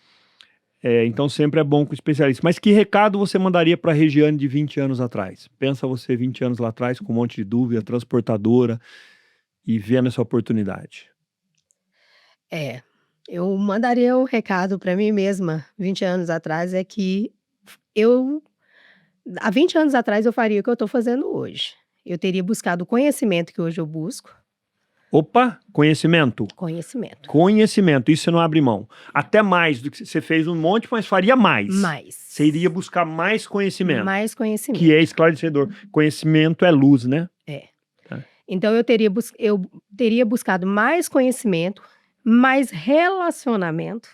Então sempre é bom com especialista. Mas que recado você mandaria para a Regiane de 20 anos atrás? Pensa você 20 anos lá atrás com um monte de dúvida, transportadora e vendo essa oportunidade. Eu mandaria um recado para mim mesma 20 anos atrás, é que há 20 anos atrás eu faria o que eu estou fazendo hoje. Eu teria buscado o conhecimento que hoje eu busco. Opa, conhecimento. Conhecimento. Conhecimento, isso você não abre mão. Até mais do que você fez um monte, mas faria mais. Mais. Você iria buscar mais conhecimento. Mais conhecimento. Que é esclarecedor. Conhecimento é luz, né? Então eu teria buscado mais conhecimento, mais relacionamento.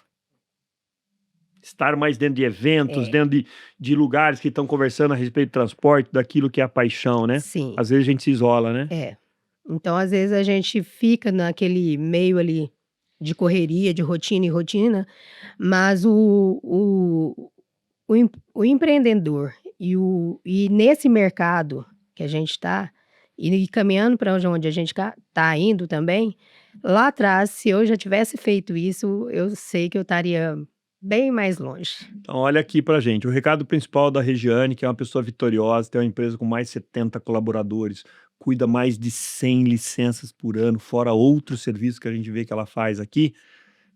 Estar mais dentro de eventos, dentro de lugares que estão conversando a respeito do transporte, daquilo que é a paixão, né? Sim. Às vezes a gente se isola, né? Então, às vezes, a gente fica naquele meio ali de correria, de rotina e rotina, mas o empreendedor e nesse mercado que a gente está, e caminhando para onde a gente está indo também, lá atrás, se eu já tivesse feito isso, eu sei que eu estaria bem mais longe. Então, olha aqui pra gente. O recado principal da Regiane, que é uma pessoa vitoriosa, tem uma empresa com mais de 70 colaboradores, cuida mais de 100 licenças por ano, fora outros serviços que a gente vê que ela faz aqui.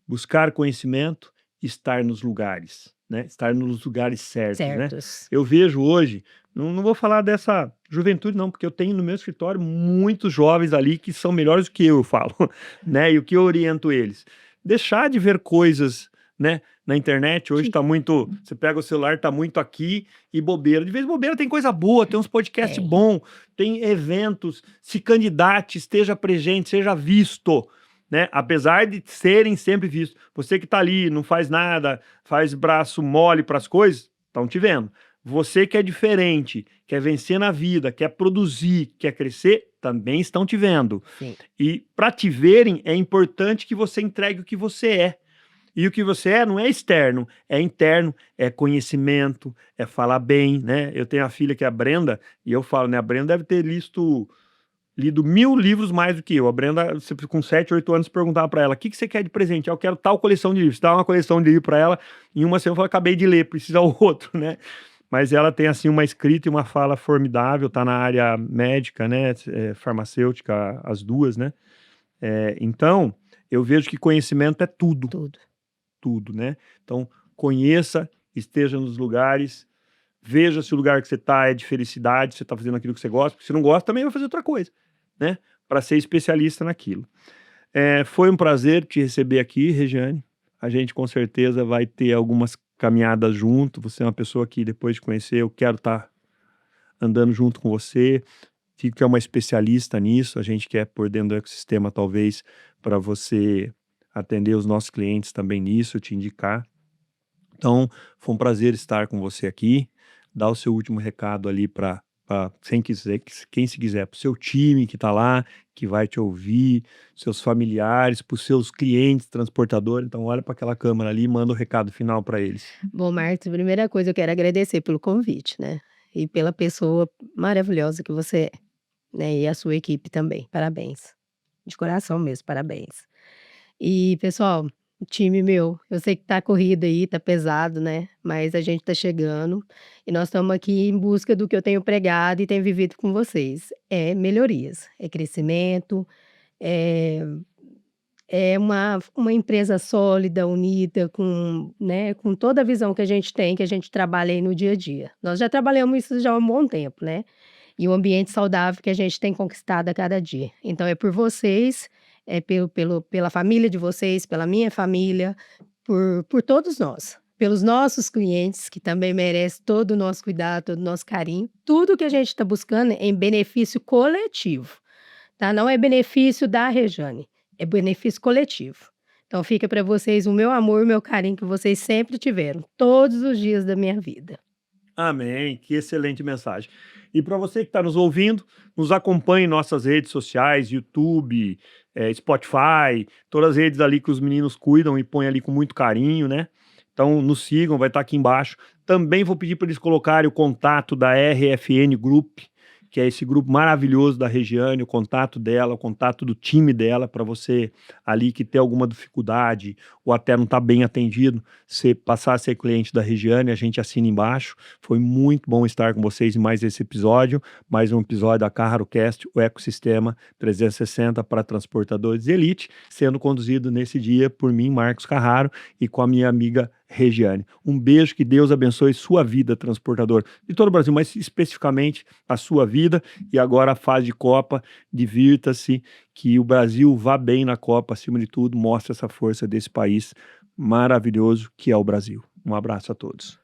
Buscar conhecimento, estar nos lugares, né? Estar nos lugares certos, né? Eu vejo hoje, não vou falar dessa juventude não, porque eu tenho no meu escritório muitos jovens ali que são melhores do que eu falo, né? E o que eu oriento eles? Deixar de ver coisas, né, na internet. Hoje tá muito, você pega o celular, tá muito aqui e bobeira. De vez em bobeira tem coisa boa, tem uns podcasts bons, tem eventos, se candidate, esteja presente, seja visto, né? Apesar de serem sempre vistos. Você que tá ali, não faz nada, faz braço mole para as coisas, estão te vendo. Você que é diferente, quer vencer na vida, quer produzir, quer crescer, também estão te vendo. Sim. E para te verem, é importante que você entregue o que você é. E o que você é não é externo, é interno, é conhecimento, é falar bem, né? Eu tenho a filha que é a Brenda, e eu falo, né? A Brenda deve ter lido 1000 livros mais do que eu. A Brenda, você, com 7, 8 anos, perguntava para ela, o que, que você quer de presente? Eu quero tal coleção de livros. Você dá uma coleção de livros para ela, em uma semana eu falo, acabei de ler, precisa outro, né? Mas ela tem, assim, uma escrita e uma fala formidável, tá na área médica, né? Farmacêutica, as duas, né? Então, eu vejo que conhecimento é tudo, Tudo. tudo, né? Então, conheça, esteja nos lugares, veja se o lugar que você está é de felicidade, você está fazendo aquilo que você gosta, porque se não gosta, também vai fazer outra coisa, né? Para ser especialista naquilo. Foi um prazer te receber aqui, Regiane. A gente com certeza vai ter algumas caminhadas junto. Você é uma pessoa que, depois de conhecer, eu quero estar andando junto com você. Fico que é uma especialista nisso. A gente quer por dentro do ecossistema, talvez, para você atender os nossos clientes também nisso, te indicar. Então, foi um prazer estar com você aqui. Dá o seu último recado ali para quem se quiser, para o seu time que está lá, que vai te ouvir, seus familiares, para os seus clientes, transportadores. Então, olha para aquela câmera ali e manda o recado final para eles. Bom, Marcos, primeira coisa eu quero agradecer pelo convite, né, e pela pessoa maravilhosa que você é, né, e a sua equipe também. Parabéns. De coração mesmo, parabéns. E pessoal, o time meu, eu sei que tá corrido aí, tá pesado, né, mas a gente tá chegando e nós estamos aqui em busca do que eu tenho pregado e tenho vivido com vocês. É melhorias, é crescimento, é uma empresa sólida, unida, com, né, com toda a visão que a gente tem, que a gente trabalha aí no dia a dia. Nós já trabalhamos isso já há um bom tempo, né, e um ambiente saudável que a gente tem conquistado a cada dia. Então é por vocês, é pela família de vocês, pela minha família, por todos nós, pelos nossos clientes que também merecem todo o nosso cuidado, todo o nosso carinho. Tudo que a gente está buscando é em benefício coletivo, tá, não é benefício da Rejane, é benefício coletivo. Então fica para vocês o meu amor, o meu carinho que vocês sempre tiveram, todos os dias da minha vida. Amém, que excelente mensagem. E para você que está nos ouvindo, nos acompanhe em nossas redes sociais, YouTube, Spotify, todas as redes ali que os meninos cuidam e põem ali com muito carinho, né? Então nos sigam, vai estar aqui embaixo. Também vou pedir para eles colocarem o contato da RFN Group, que é esse grupo maravilhoso da Regiane, o contato dela, o contato do time dela, para você ali que tem alguma dificuldade ou até não está bem atendido, você passar a ser cliente da Regiane, a gente assina embaixo. Foi muito bom estar com vocês em mais esse episódio, mais um episódio da CarraroCast, o ecossistema 360 para transportadores de elite, sendo conduzido nesse dia por mim, Marcos Carraro, e com a minha amiga Regiane. Um beijo, que Deus abençoe sua vida, transportador, de todo o Brasil, mas especificamente a sua vida. E agora a fase de Copa, divirta-se, que o Brasil vá bem na Copa, acima de tudo, mostre essa força desse país maravilhoso que é o Brasil. Um abraço a todos.